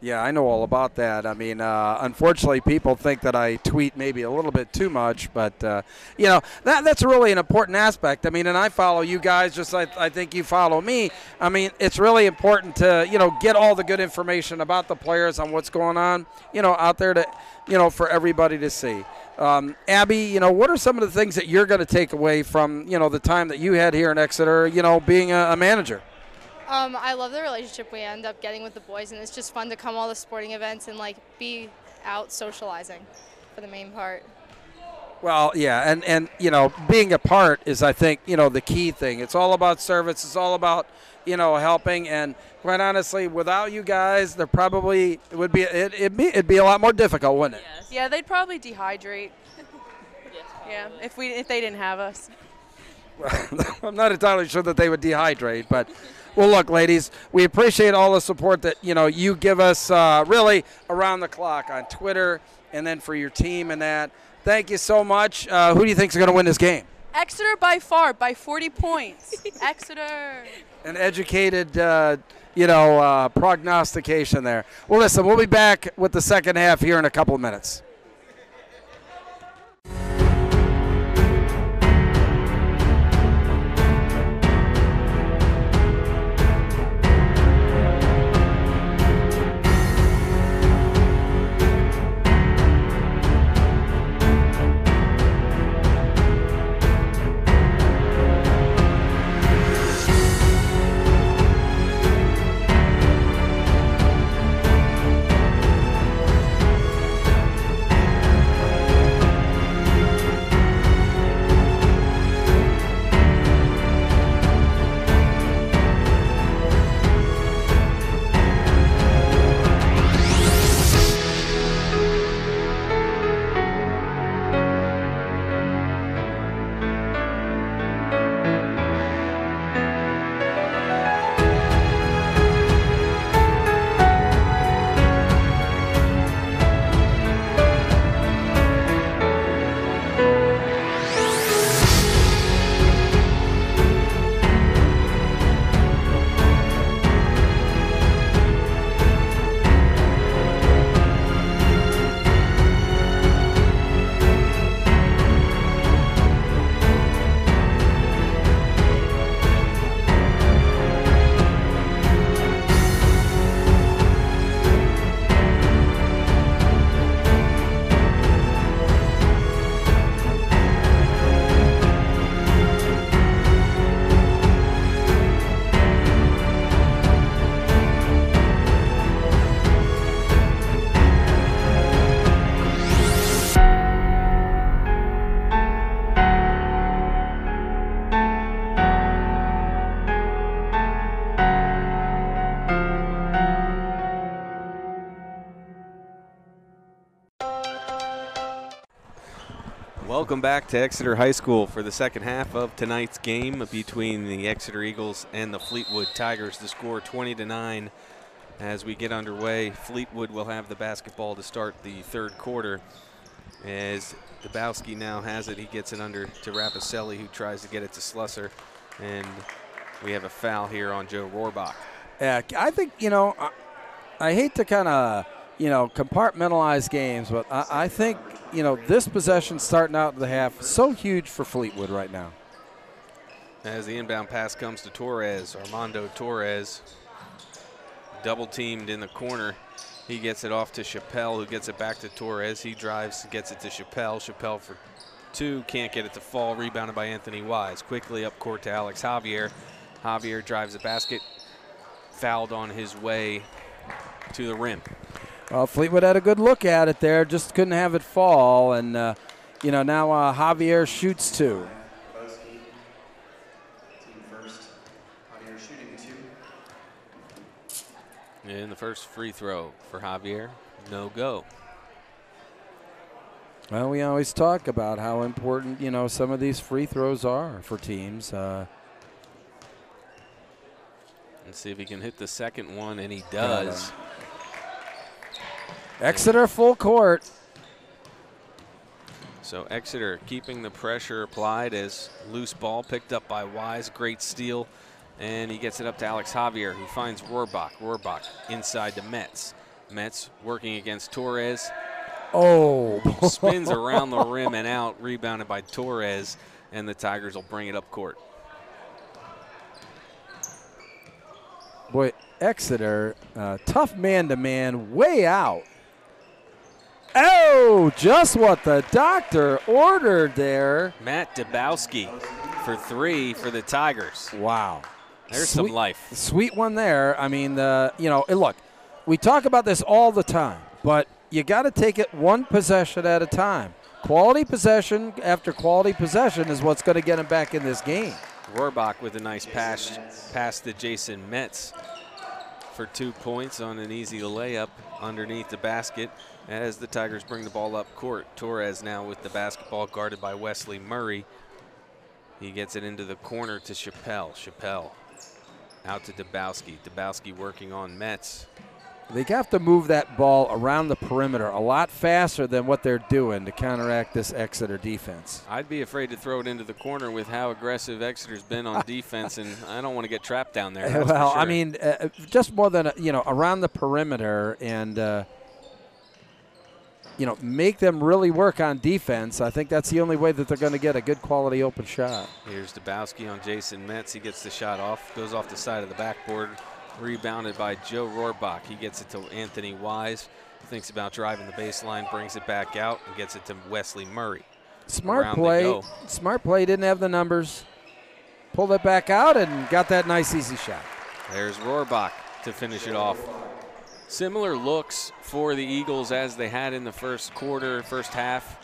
Yeah, I know all about that. I mean, unfortunately, people think that I tweet maybe a little bit too much, but, that's really an important aspect. I mean, and I follow you guys just like I think you follow me. I mean, it's really important to, get all the good information about the players on what's going on, out there to, for everybody to see. Abby, what are some of the things that you're going to take away from, the time that you had here in Exeter, being a manager? I love the relationship we end up getting with the boys, and it's just fun to come all the sporting events and be out socializing for the main part. Well, yeah, and being a part is, I think, the key thing. It's all about service. It's all about, helping. And quite honestly, without you guys, there probably would be it'd be a lot more difficult, wouldn't it? Yes. Yeah, they'd probably dehydrate. Yeah, if they didn't have us. Well, I'm not entirely sure that they would dehydrate, but. Well, look, ladies, we appreciate all the support that, you give us really around the clock on Twitter and then for your team and that. Thank you so much. Who do you think is going to win this game? Exeter by 40 points. Exeter. An educated, prognostication there. Well, listen, we'll be back with the second half here in a couple of minutes. Welcome back to Exeter High School for the second half of tonight's game between the Exeter Eagles and the Fleetwood Tigers. The score 20-9 as we get underway. Fleetwood will have the basketball to start the third quarter. As Dabowski now has it, he gets it under to Rapiselli, who tries to get it to Slusser, and we have a foul here on Joe Rohrbach. Yeah, I think, I hate to kind of, compartmentalize games, but I think, this possession starting out in the half is so huge for Fleetwood right now. As the inbound pass comes to Torres, Armando Torres, double teamed in the corner. He gets it off to Chappelle, who gets it back to Torres. He drives, gets it to Chappelle. Chappelle for two, can't get it to fall. Rebounded by Anthony Wise. Quickly up court to Alex Javier. Javier drives the basket, fouled on his way to the rim. Well, Fleetwood had a good look at it there, just couldn't have it fall. And, now Javier shoots two. And the first free throw for Javier, no go. Well, we always talk about how important, some of these free throws are for teams. Let's see if he can hit the second one, and he does. Exeter full court. So Exeter keeping the pressure applied as loose ball picked up by Wise. Great steal. And he gets it up to Alex Javier, who finds Rohrbach. Rohrbach inside to Metz. Metz working against Torres. Oh. Spins around the rim and out, rebounded by Torres, and the Tigers will bring it up court. Boy, Exeter, tough man-to-man, way out. Oh, just what the doctor ordered there. Matt Dabowski for three for the Tigers. Wow. There's some life. Sweet one there. I mean, look, we talk about this all the time, but you got to take it one possession at a time. Quality possession after quality possession is what's going to get him back in this game. Rohrbach with a nice pass to Jason Metz for 2 points on an easy layup underneath the basket as the Tigers bring the ball up court. Torres now with the basketball, guarded by Wesley Murray. He gets it into the corner to Chappelle. Chappelle out to Dabowski. Dabowski working on Metz. They have to move that ball around the perimeter a lot faster than what they're doing to counteract this Exeter defense. I'd be afraid to throw it into the corner with how aggressive Exeter's been on defense, and I don't want to get trapped down there. Well, sure. I mean, just more than, around the perimeter and, make them really work on defense. I think that's the only way that they're going to get a good quality open shot. Here's Dabowski on Jason Metz. He gets the shot off, goes off the side of the backboard. Rebounded by Joe Rohrbach. He gets it to Anthony Wise. Thinks about driving the baseline, brings it back out, and gets it to Wesley Murray. Smart play. Smart play. Didn't have the numbers. Pulled it back out and got that nice easy shot. There's Rohrbach to finish it off. Similar looks for the Eagles as they had in the first quarter, first half.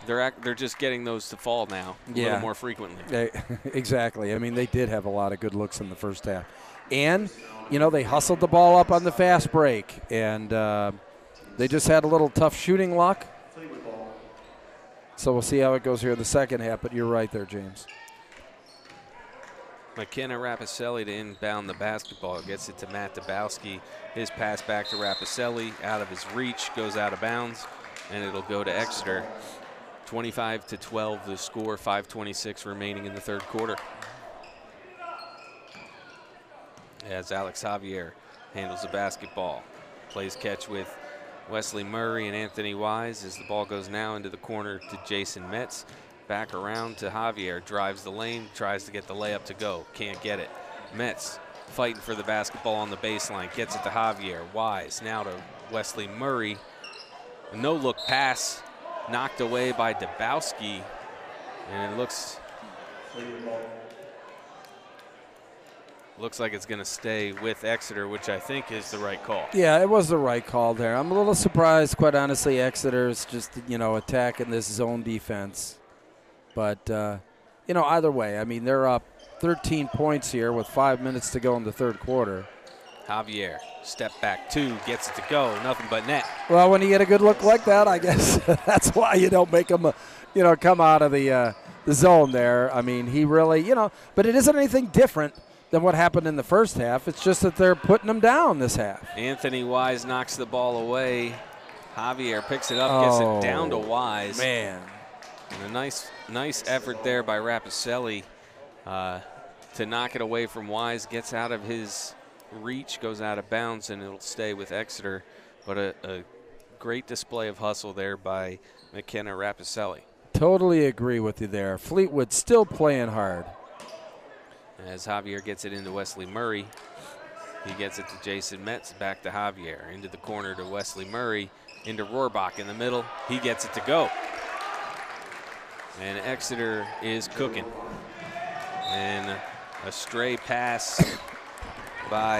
They're just getting those to fall now a little more frequently. Exactly. I mean, they did have a lot of good looks in the first half. And, they hustled the ball up on the fast break, and they just had a little tough shooting luck. So we'll see how it goes here in the second half, but you're right there, James. McKenna Rapiselli to inbound the basketball. Gets it to Matt Dabowski. His pass back to Rapiselli, out of his reach, goes out of bounds, and it'll go to Exeter. 25-12 the score, 5:26 remaining in the third quarter. As Alex Javier handles the basketball. Plays catch with Wesley Murray and Anthony Wise as the ball goes now into the corner to Jason Metz. Back around to Javier, drives the lane, tries to get the layup to go, can't get it. Metz fighting for the basketball on the baseline, gets it to Javier. Wise now to Wesley Murray. A no-look pass knocked away by Dabowski, and it looks like it's going to stay with Exeter, which I think is the right call. Yeah, it was the right call there. I'm a little surprised, quite honestly, Exeter's just, attacking this zone defense. But, either way, I mean, they're up 13 points here with 5 minutes to go in the third quarter. Javier, step back 2, gets it to go, nothing but net. Well, when you get a good look like that, I guess that's why you don't make him, come out of the zone there. I mean, he really, but it isn't anything different than what happened in the first half. It's just that they're putting him down this half. Anthony Wise knocks the ball away. Javier picks it up, gets it down to Wise. Man. And a nice effort there by Rapicelli to knock it away from Wise. Gets out of his reach, goes out of bounds, and it'll stay with Exeter. But a great display of hustle there by McKenna Rapicelli. Totally agree with you there. Fleetwood still playing hard. As Javier gets it into Wesley Murray, he gets it to Jason Metz, back to Javier, into the corner to Wesley Murray, into Rohrbach in the middle. He gets it to go. And Exeter is cooking. And a stray pass by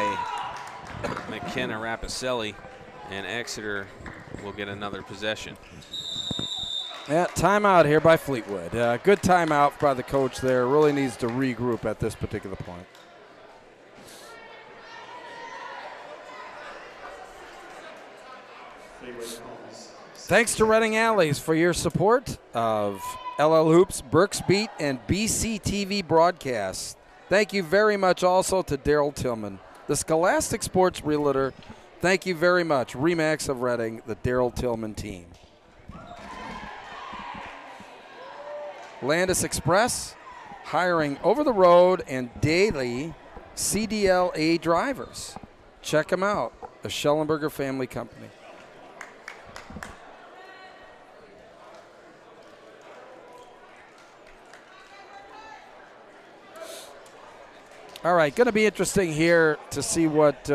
McKenna Rapicelli, and Exeter will get another possession. Yeah, timeout here by Fleetwood. Good timeout by the coach there. Really needs to regroup at this particular point. Thanks to Reading Alleys for your support of LL Hoops, Berks Beat, and BCTV broadcasts. Thank you very much also to Daryl Tillman, the Scholastic Sports Realtor. Thank you very much, Remax of Reading, the Daryl Tillman team. Landis Express, hiring over-the-road and daily CDLA drivers. Check them out, a Shellenberger family company. All right, going to be interesting here to see what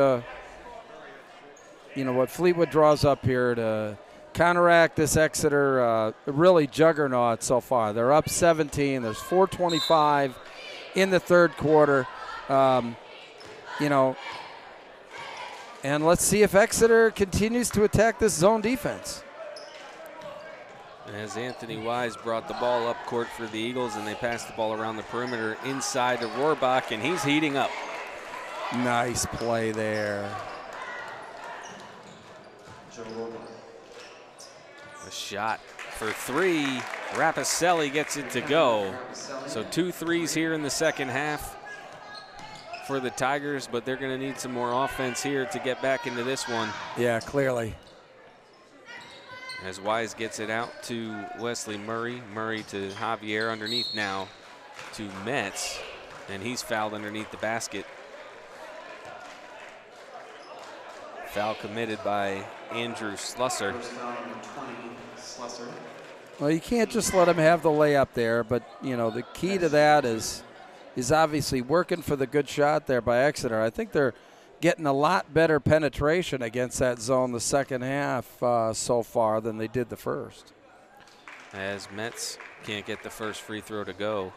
what Fleetwood draws up here to counteract this Exeter really juggernaut so far. They're up 17. There's 4:25 in the third quarter. And let's see if Exeter continues to attack this zone defense. As Anthony Wise brought the ball up court for the Eagles, and they passed the ball around the perimeter inside to Rohrbach, and he's heating up. Nice play there. A shot for 3. Rapicelli gets it to go. So 2 threes here in the second half for the Tigers, but they're going to need some more offense here to get back into this one. Yeah, clearly. As Wise gets it out to Wesley Murray. Murray to Javier, underneath now to Metz, and he's fouled underneath the basket. Foul committed by Andrew Slusser. Well, you can't just let him have the layup there, but the key to that is obviously working for the good shot there by Exeter. I think they're getting a lot better penetration against that zone the second half so far than they did the first. As Metz can't get the first free throw to go.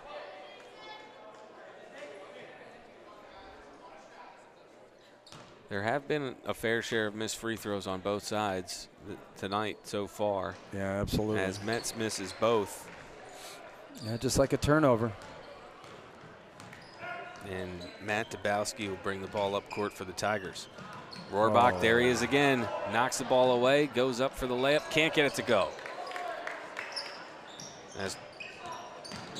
There have been a fair share of missed free throws on both sides tonight so far. Yeah, absolutely. As Metz misses both. Yeah, just like a turnover. And Matt Dabowski will bring the ball up court for the Tigers. Rohrbach, there he is again. Knocks the ball away, goes up for the layup, can't get it to go. As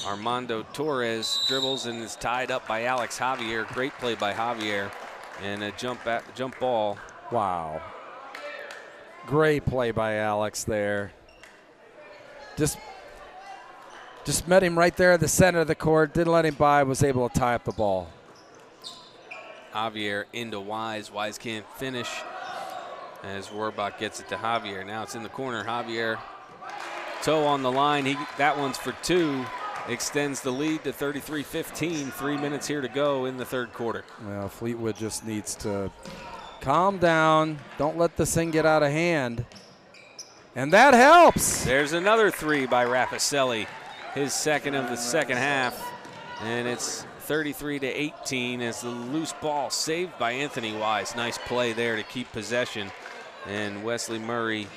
Armando Torres dribbles and is tied up by Alex Javier. Great play by Javier. And a jump ball. Wow. Great play by Alex there. Just met him right there at the center of the court. Didn't let him by. Was able to tie up the ball. Javier into Wise. Wise can't finish as Rohrbach gets it to Javier. Now it's in the corner. Javier, toe on the line. That one's for 2. Extends the lead to 33-15. 3 minutes here to go in the third quarter. Well, Fleetwood just needs to calm down. Don't let this thing get out of hand. And that helps. There's another 3 by Rapicelli. His second of the second half, and it's 33-18 as the loose ball saved by Anthony Wise. Nice play there to keep possession, and Wesley Murray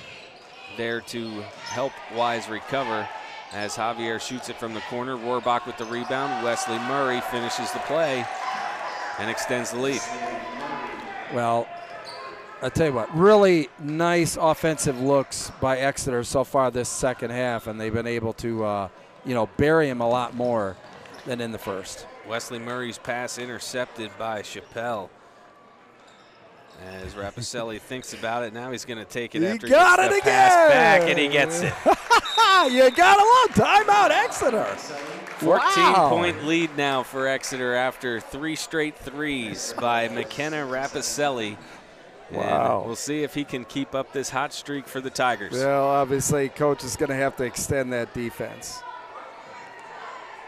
there to help Wise recover as Javier shoots it from the corner. Rohrbach with the rebound. Wesley Murray finishes the play and extends the lead. Well, I tell you what, really nice offensive looks by Exeter so far this second half, and they've been able to, bury him a lot more than in the first. Wesley Murray's pass intercepted by Chappelle. As Rapiselli thinks about it, now he's going to take it after he gets the pass back, and he gets it. You got a little timeout, Exeter. 14-point lead now for Exeter after 3 straight threes by McKenna Rapiselli. Wow. And we'll see if he can keep up this hot streak for the Tigers. Well, obviously, coach is going to have to extend that defense.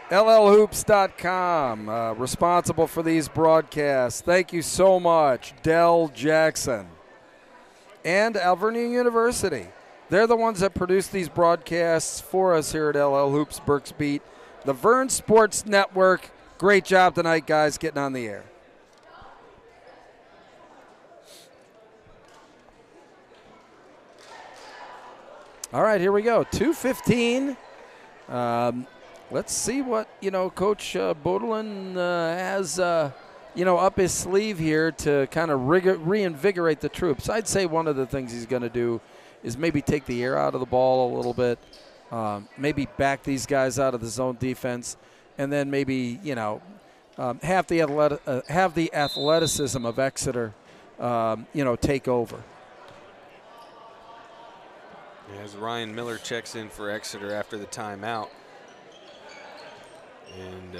LLHoops.com, responsible for these broadcasts. Thank you so much, Dell Jackson and Alvernia University. They're the ones that produce these broadcasts for us here at LL Hoops Berks Beat. The Vern Sports Network, great job tonight, guys, getting on the air. All right, here we go, 2:15. Let's see what, Coach Bodelin has, up his sleeve here to kind of reinvigorate the troops. I'd say one of the things he's going to do is maybe take the air out of the ball a little bit, maybe back these guys out of the zone defense, and then maybe, have the athleticism of Exeter, take over. As Ryan Miller checks in for Exeter after the timeout. And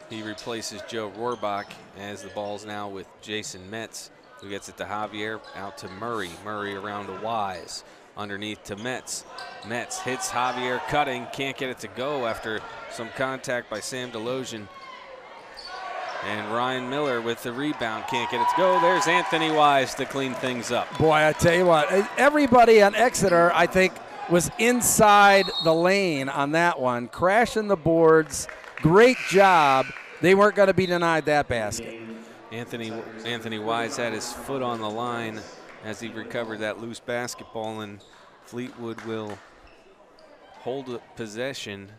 he replaces Joe Rohrbach as the ball's now with Jason Metz, who gets it to Javier, out to Murray. Murray around to Wise, underneath to Metz. Metz hits Javier cutting, can't get it to go after some contact by Sam Delosian. And Ryan Miller with the rebound, can't get it to go. There's Anthony Wise to clean things up. Boy, I tell you what, everybody on Exeter, I think, was inside the lane on that one, crashing the boards. Great job. They weren't going to be denied that basket. Anthony Wise had his foot on the line as he recovered that loose basketball, and Fleetwood will hold possession,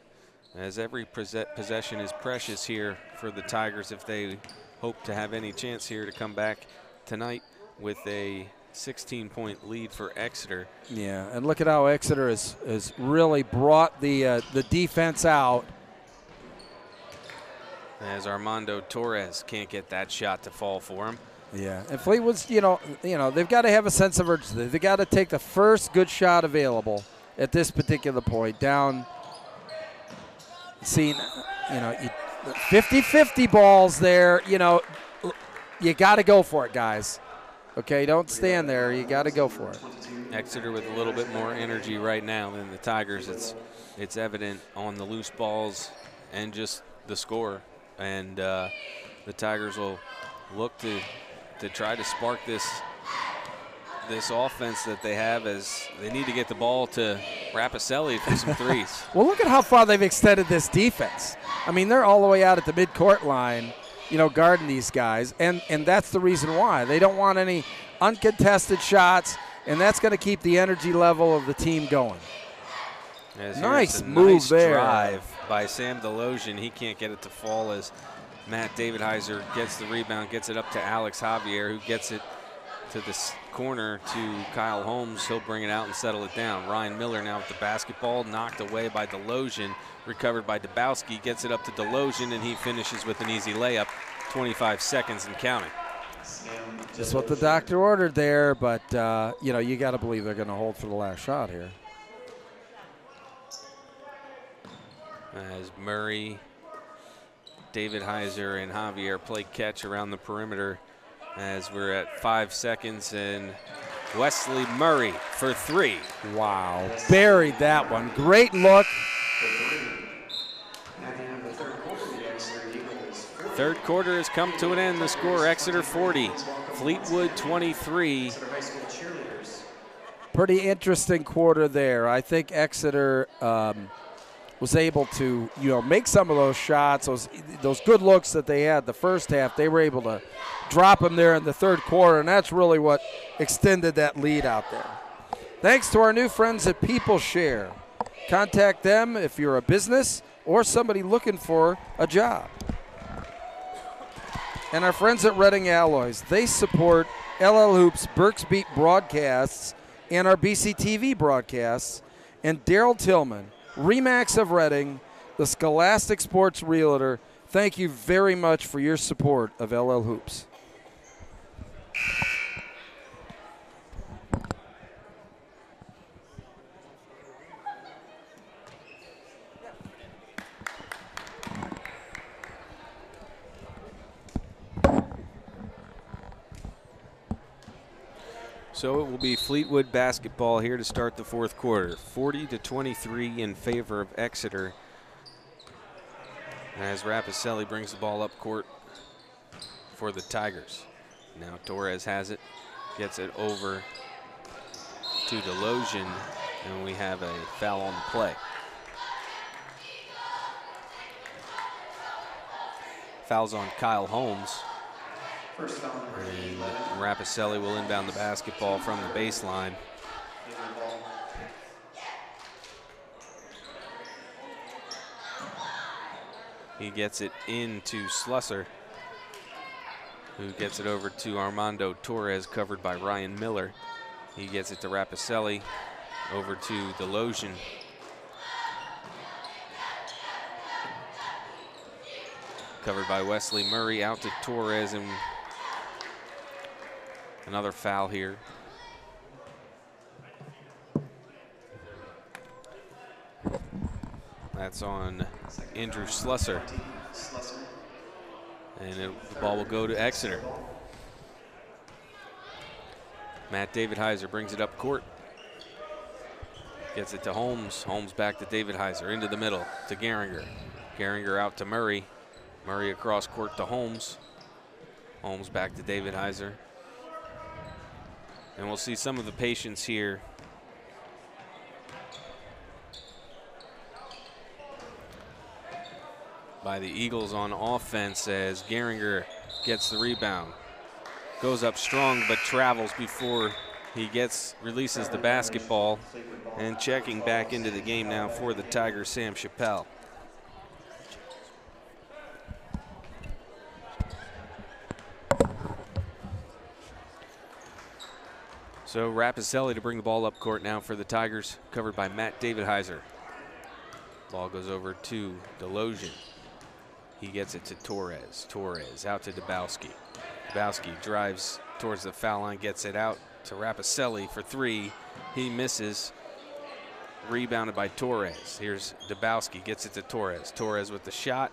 as every possession is precious here for the Tigers if they hope to have any chance here to come back tonight with a 16-point lead for Exeter. Yeah, and look at how Exeter has really brought the defense out. As Armando Torres can't get that shot to fall for him. Yeah, and Fleetwood's, they've got to have a sense of urgency. They've got to take the first good shot available at this particular point. Down, seeing, 50-50 balls there. You got to go for it, guys. Okay, don't stand there. You got to go for it. Exeter with a little bit more energy right now than the Tigers. It's evident on the loose balls and just the score. And the Tigers will look to try to spark this offense that they have, as they need to get the ball to Rapiselli for some threes. Well, look at how far they've extended this defense. I mean, they're all the way out at the midcourt line, guarding these guys, and that's the reason why. They don't want any uncontested shots, and that's going to keep the energy level of the team going. Nice move there. Drive by Sam Delosian. He can't get it to fall as Matt Davidheiser gets the rebound, gets it up to Alex Javier, who gets it to the corner to Kyle Holmes. He'll bring it out and settle it down. Ryan Miller now with the basketball, knocked away by Delosian, recovered by Dabowski, gets it up to Delosian, and he finishes with an easy layup, 25 seconds and counting. Just what the doctor ordered there, but, you got to believe they're going to hold for the last shot here. As Murray, Davidheiser, and Javier play catch around the perimeter, as we're at 5 seconds, and Wesley Murray for 3. Wow, buried that one. Great look. Third quarter has come to an end. The score, Exeter 40, Fleetwood 23. Pretty interesting quarter there. I think Exeter was able to, make some of those shots, those good looks that they had the first half. They were able to drop them there in the third quarter, and that's really what extended that lead out there. Thanks to our new friends at PeopleShare. Contact them if you're a business or somebody looking for a job. and our friends at Reading Alloys. They support LL Hoops, Berks Beat broadcasts, and our BCTV broadcasts. And Daryl Tillman, Remax of Reading, the Scholastic Sports Realtor, thank you very much for your support of LL Hoops. So it will be Fleetwood basketball here to start the fourth quarter. 40-23 in favor of Exeter, as Rapiselli brings the ball up court for the Tigers. Now Torres has it, gets it over to Delosian, and we have a foul on the play. Foul's on Kyle Holmes. First foul number And 11. Rapiselli will inbound the basketball from the baseline. He gets it into Slusser, who gets it over to Armando Torres, covered by Ryan Miller. He gets it to Rapiselli, over to Delosian. Covered by Wesley Murray, out to Torres, and another foul here. That's on Andrew Slusser. And the ball will go to Exeter. Matt David Heiser brings it up court. Gets it to Holmes. Holmes back to David Heiser, into the middle to Gehringer. Gehringer out to Murray. Murray across court to Holmes. Holmes back to David Heiser. And we'll see some of the patience here by the Eagles on offense, as Gehringer gets the rebound. Goes up strong but travels before he releases the basketball. And checking back into the game now for the Tigers, Sam Chappelle. So Rapiselli to bring the ball up court now for the Tigers, covered by Matt David Heiser. Ball goes over to Delosian. He gets it to Torres. Torres out to Dabowski. Dabowski drives towards the foul line, gets it out to Rapiselli for three. He misses. Rebounded by Torres. Here's Dabowski, gets it to Torres. Torres with the shot,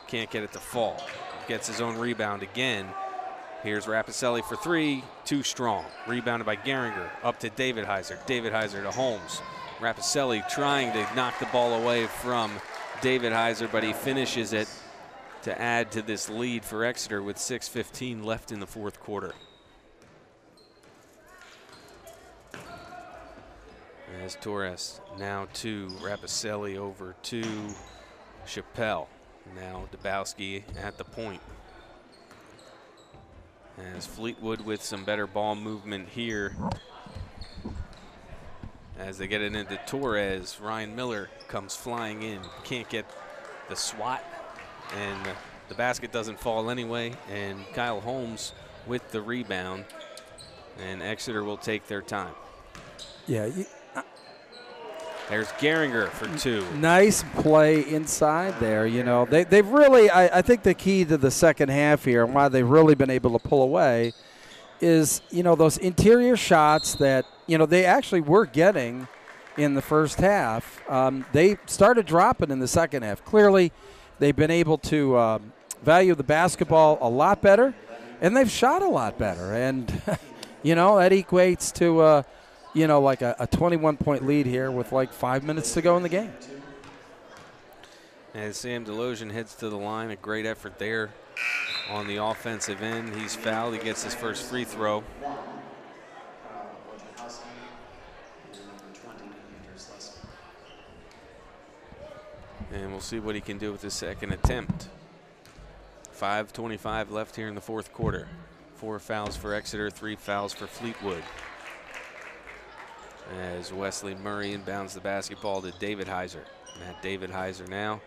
can't get it to fall. Gets his own rebound again. Here's Rapiselli for three, too strong. Rebounded by Gehringer, up to David Heiser. David Heiser to Holmes. Rapiselli trying to knock the ball away from David Heiser, but he finishes it to add to this lead for Exeter with 6:15 left in the fourth quarter. As Torres now to Rapiselli, over to Chappelle. Now Dabowski at the point. As Fleetwood with some better ball movement here. As they get it into Torres, Ryan Miller comes flying in. Can't get the swat, and the basket doesn't fall anyway. And Kyle Holmes with the rebound. And Exeter will take their time. Yeah. There's Gehringer for two. Nice play inside there. You know, they've really, I think the key to the second half here and why they've really been able to pull away is, you know, those interior shots that, you know, they actually were getting in the first half. They started dropping in the second half. Clearly, they've been able to value the basketball a lot better, and they've shot a lot better. And, you know, that equates to you know, like a 21-point lead here with like 5 minutes to go in the game. As Sam Delosian heads to the line, a great effort there on the offensive end. He's fouled. He gets his first free throw. And we'll see what he can do with his second attempt. 5:25 left here in the fourth quarter. 4 fouls for Exeter, 3 fouls for Fleetwood. As Wesley Murray inbounds the basketball to David Heiser. Matt David Heiser now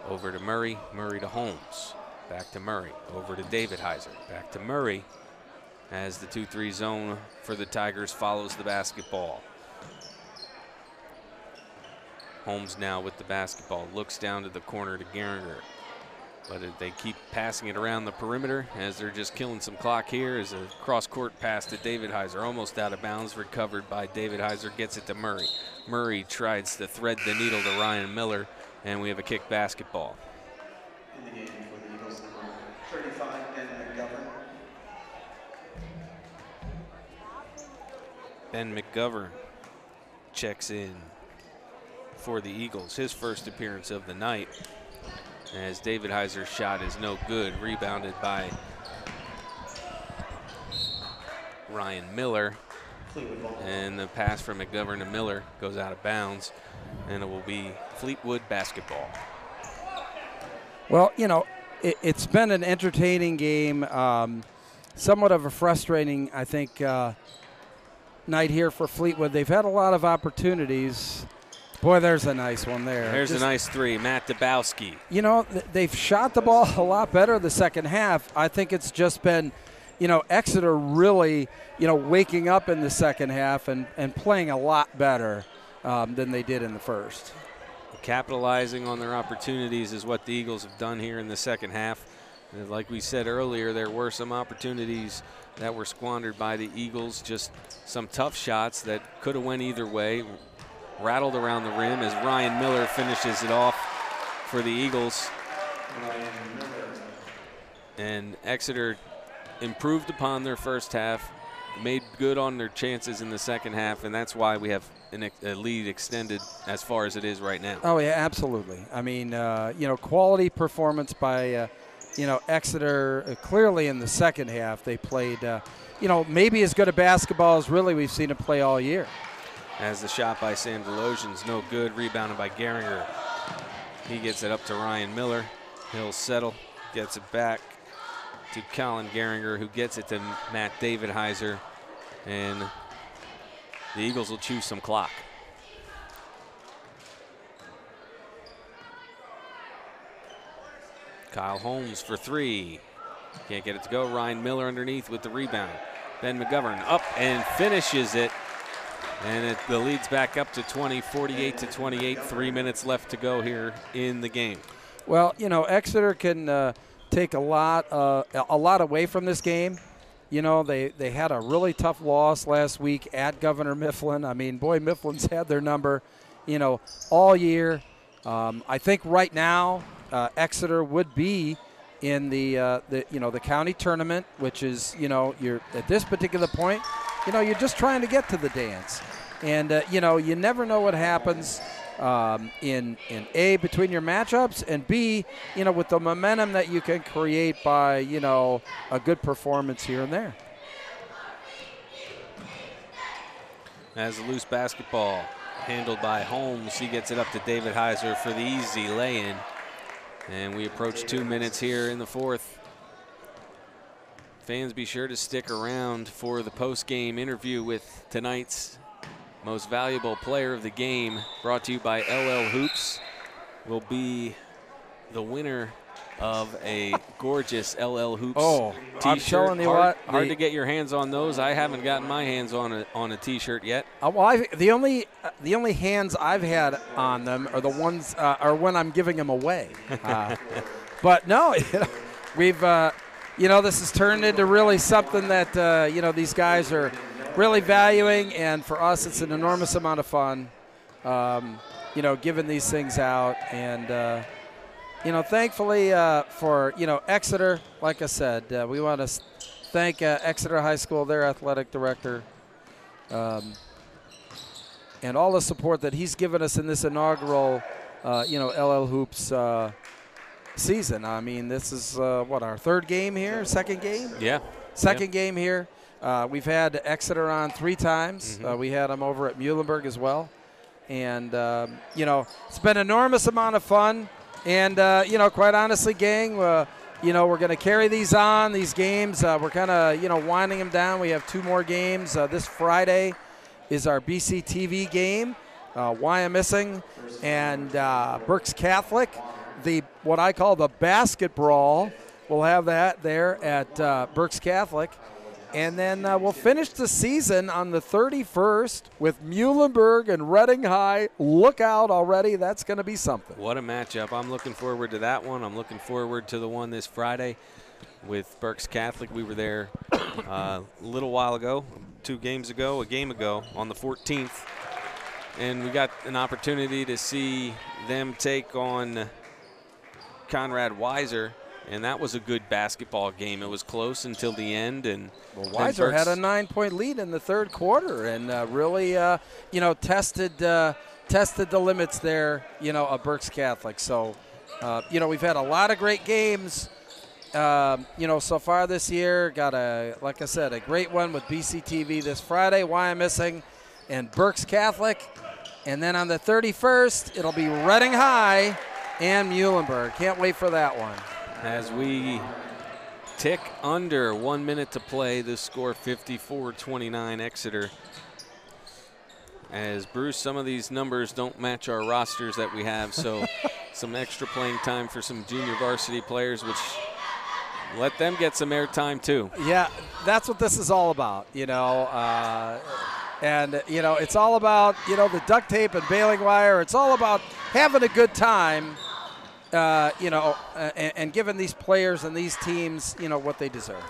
over to Murray. Murray to Holmes. Back to Murray, over to David Heiser. Back to Murray as the 2-3 zone for the Tigers follows the basketball. Holmes now with the basketball, looks down to the corner to Geringer. But they keep passing it around the perimeter as they're just killing some clock here. As a cross-court pass to David Heiser, almost out of bounds, recovered by David Heiser, gets it to Murray. Murray tries to thread the needle to Ryan Miller, and we have a kick basketball. In the game for the Eagles, number 35, Ben McGovern. Ben McGovern checks in for the Eagles, his first appearance of the night, as David Heiser's shot is no good, rebounded by Ryan Miller, and the pass from McGovern to Miller goes out of bounds, and it will be Fleetwood basketball. Well, you know, it's been an entertaining game, somewhat of a frustrating, I think, night here for Fleetwood. They've had a lot of opportunities. Boy, there's a nice one there. There's a nice three, Matt Dabowski. You know, they've shot the ball a lot better the second half. I think it's just been, you know, Exeter really, you know, waking up in the second half and playing a lot better than they did in the first. Capitalizing on their opportunities is what the Eagles have done here in the second half. And like we said earlier, there were some opportunities that were squandered by the Eagles, just some tough shots that could have went either way. Rattled around the rim as Ryan Miller finishes it off for the Eagles. And Exeter improved upon their first half, made good on their chances in the second half, and that's why we have a lead extended as far as it is right now. Oh, yeah, absolutely. I mean, you know, quality performance by, you know, Exeter. Clearly in the second half they played, you know, maybe as good a basketball as really we've seen it play all year. As the shot by Sandalosian's no good, rebounded by Geringer. He gets it up to Ryan Miller. He'll settle, gets it back to Colin Geringer, who gets it to Matt David Heiser, and the Eagles will choose some clock. Kyle Holmes for three. Can't get it to go. Ryan Miller underneath with the rebound. Ben McGovern up and finishes it. And the lead's back up to 20, 48-28. 3 minutes left to go here in the game. Well, you know, Exeter can take a lot away from this game. You know, they had a really tough loss last week at Governor Mifflin. I mean, boy, Mifflin's had their number, you know, all year. I think right now Exeter would be in the you know, the county tournament, which is, you know, you're at this particular point, you know, you're just trying to get to the dance. And, you know, you never know what happens in A, between your matchups, and B, you know, with the momentum that you can create by, you know, a good performance here and there. As a loose basketball handled by Holmes, he gets it up to David Heiser for the easy lay-in. And we approach 2 minutes here in the fourth. Fans, be sure to stick around for the post-game interview with tonight's most valuable player of the game, brought to you by LL Hoops. Will be the winner of a gorgeous LL Hoops t-shirt. I'm telling you what, hard to get your hands on those. I haven't gotten my hands on a t-shirt yet. Well, the only hands I've had on them are the ones are when I'm giving them away. But no, we've you know, this has turned into really something that you know, these guys are really valuing, and for us it's an enormous amount of fun, you know, giving these things out. And you know, thankfully for, you know, Exeter, like I said, we want to thank Exeter High School, their athletic director, and all the support that he's given us in this inaugural you know, LL Hoops season. I mean, this is what, our third game here, second game? Yeah. Second game here. We've had Exeter on 3 times. We had them over at Muhlenberg as well. And, you know, it's been an enormous amount of fun. And, you know, quite honestly, gang, you know, we're going to carry these on, these games. We're kind of, you know, winding them down. We have 2 more games. This Friday is our BC TV game, Wyomissing and Berks Catholic. What I call the basket brawl we'll have that there at Berks Catholic. And then we'll finish the season on the 31st with Muhlenberg and Reading High. Look out already. That's going to be something. What a matchup. I'm looking forward to that one. I'm looking forward to the one this Friday with Berks Catholic. We were there a little while ago, a game ago on the 14th. And we got an opportunity to see them take on Conrad Weiser. And that was a good basketball game. It was close until the end. And Weiser had a 9-point lead in the third quarter and really, tested the limits there, of Berks Catholic. So, we've had a lot of great games, so far this year. Got like I said, a great one with BCTV this Friday, Wyomissing and Berks Catholic. And then on the 31st, it'll be Reading High and Muhlenberg. Can't wait for that one. As we tick under 1 minute to play, the score 54-29 Exeter. As Bruce, some of these numbers don't match our rosters that we have, so some extra playing time for some junior varsity players, which let them get some airtime too. Yeah, that's what this is all about, and, it's all about, the duct tape and baling wire. It's all about having a good time. And giving these players and these teams, what they deserve.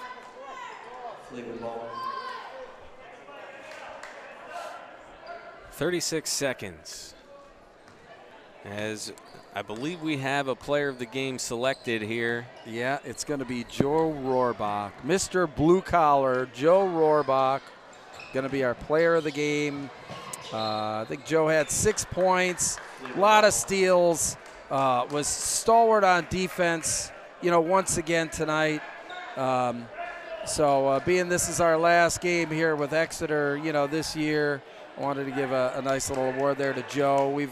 Fleetwood ball. 36 seconds. As I believe we have a player of the game selected here. Yeah, it's going to be Joe Rohrbach. Mr. Blue Collar, Joe Rohrbach, going to be our player of the game. I think Joe had 6 points, a lot of steals. Was stalwart on defense, once again tonight. So being this is our last game here with Exeter, this year, I wanted to give a nice little award there to Joe. We've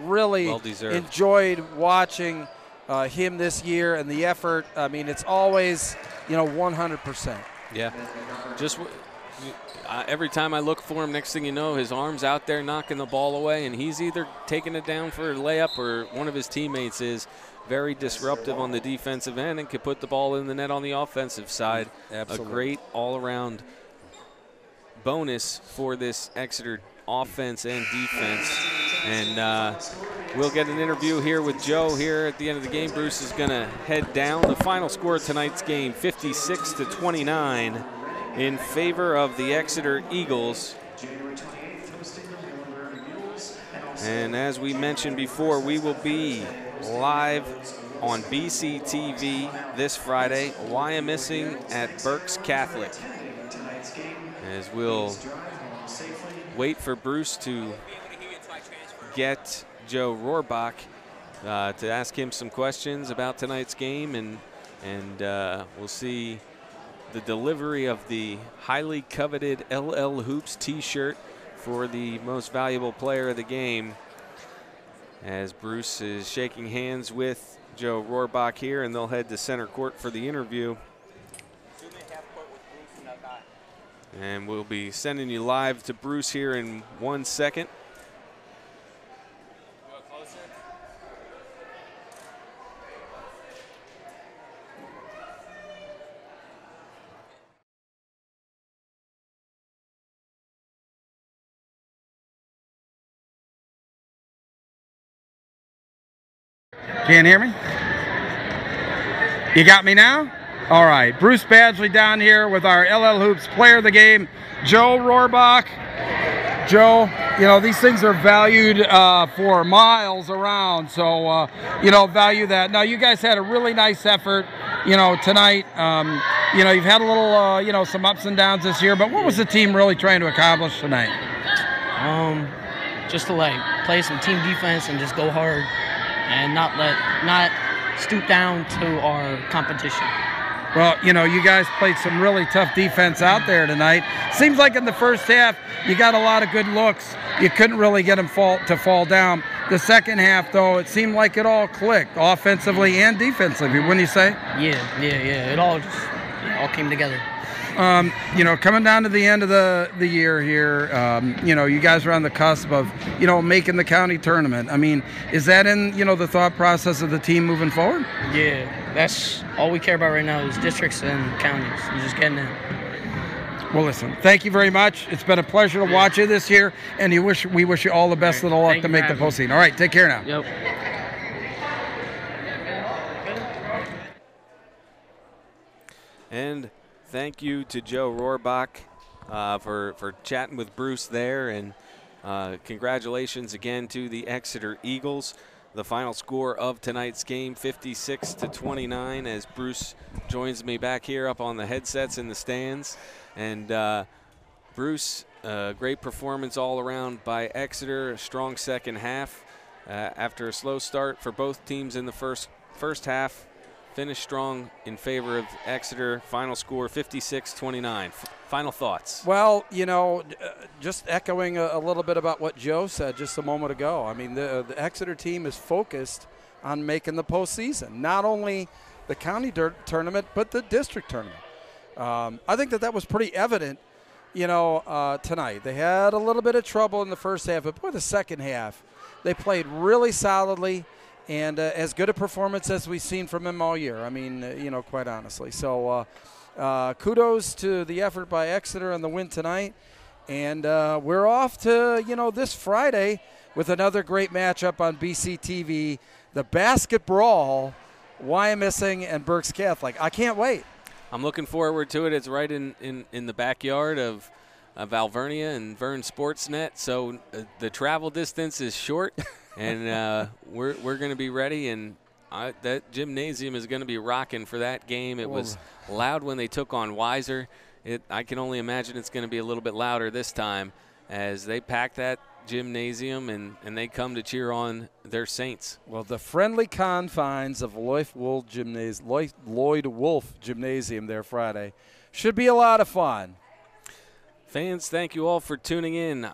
really enjoyed watching him this year and the effort. I mean, it's always, 100%. Yeah, just every time I look for him, next thing you know, his arm's out there knocking the ball away, and he's either taking it down for a layup or one of his teammates is very disruptive on the defensive end and could put the ball in the net on the offensive side. Absolutely. A great all-around bonus for this Exeter offense and defense. And we'll get an interview here with Joe here at the end of the game. Bruce is going to head down. The final score of tonight's game, 56-29. In favor of the Exeter Eagles. And as we mentioned before, we will be live on BCTV this Friday, Wyomissing at Berks Catholic. As we'll wait for Bruce to get Joe Rohrbach to ask him some questions about tonight's game, and we'll see the delivery of the highly coveted LL Hoops t-shirt for the most valuable player of the game, as Bruce is shaking hands with Joe Rohrbach here, and they'll head to center court for the interview. And we'll be sending you live to Bruce here in 1 second. Can't hear me? You got me now? All right. Bruce Badgley down here with our LL Hoops player of the game, Joe Rohrbach. Joe, these things are valued for miles around, so, value that. Now, you guys had a really nice effort, tonight. You've had a little, some ups and downs this year, but what was the team really trying to accomplish tonight? Just to, play some team defense and just go hard and not stoop down to our competition. Well, you guys played some really tough defense out there tonight. Seems like in the first half, you got a lot of good looks. You couldn't really get them to fall down. The second half, though, it seemed like it all clicked, offensively and defensively, wouldn't you say? Yeah. It all came together. You know, coming down to the end of the year here, you know, you guys are on the cusp of, you know, making the county tournament. I mean, is that in, you know, the thought process of the team moving forward? Yeah, that's all we care about right now is districts and counties and just getting in. Well, listen, thank you very much. It's been a pleasure to watch you this year, and we wish you all the best of the luck to make the postseason. All right, take care now. Yep. And thank you to Joe Rohrbach for chatting with Bruce there, and congratulations again to the Exeter Eagles. The final score of tonight's game, 56-29, as Bruce joins me back here up on the headsets in the stands. And Bruce, great performance all around by Exeter, a strong second half. After a slow start for both teams in the first half, finished strong in favor of Exeter. Final score 56-29. Final thoughts? Well, you know, just echoing a little bit about what Joe said just a moment ago. I mean, the Exeter team is focused on making the postseason, not only the county tournament, but the district tournament. I think that was pretty evident, you know, tonight. They had a little bit of trouble in the first half, but boy, the second half, they played really solidly. And as good a performance as we've seen from him all year. I mean, you know, quite honestly. So kudos to the effort by Exeter on the win tonight. And we're off to, you know, this Friday with another great matchup on BCTV, the Basket Brawl, Wyomissing and Berks Catholic. I can't wait. I'm looking forward to it. It's right in the backyard of Alvernia and Vern Sportsnet. So the travel distance is short. And we're going to be ready, and that gymnasium is going to be rocking for that game. It was loud when they took on Weiser. I can only imagine it's going to be a little bit louder this time as they pack that gymnasium and they come to cheer on their Saints. Well, the friendly confines of Lloyd Wolf Gymnasium there Friday should be a lot of fun. Fans, thank you all for tuning in.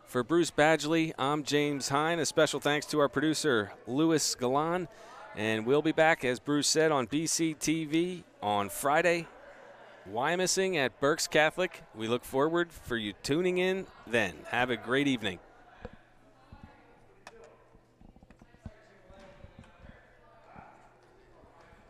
For Bruce Badgley, I'm James Hine. A special thanks to our producer, Louis Galan. And we'll be back, as Bruce said, on BCTV on Friday. Wyomissing at Berks Catholic. We look forward for you tuning in then. Have a great evening.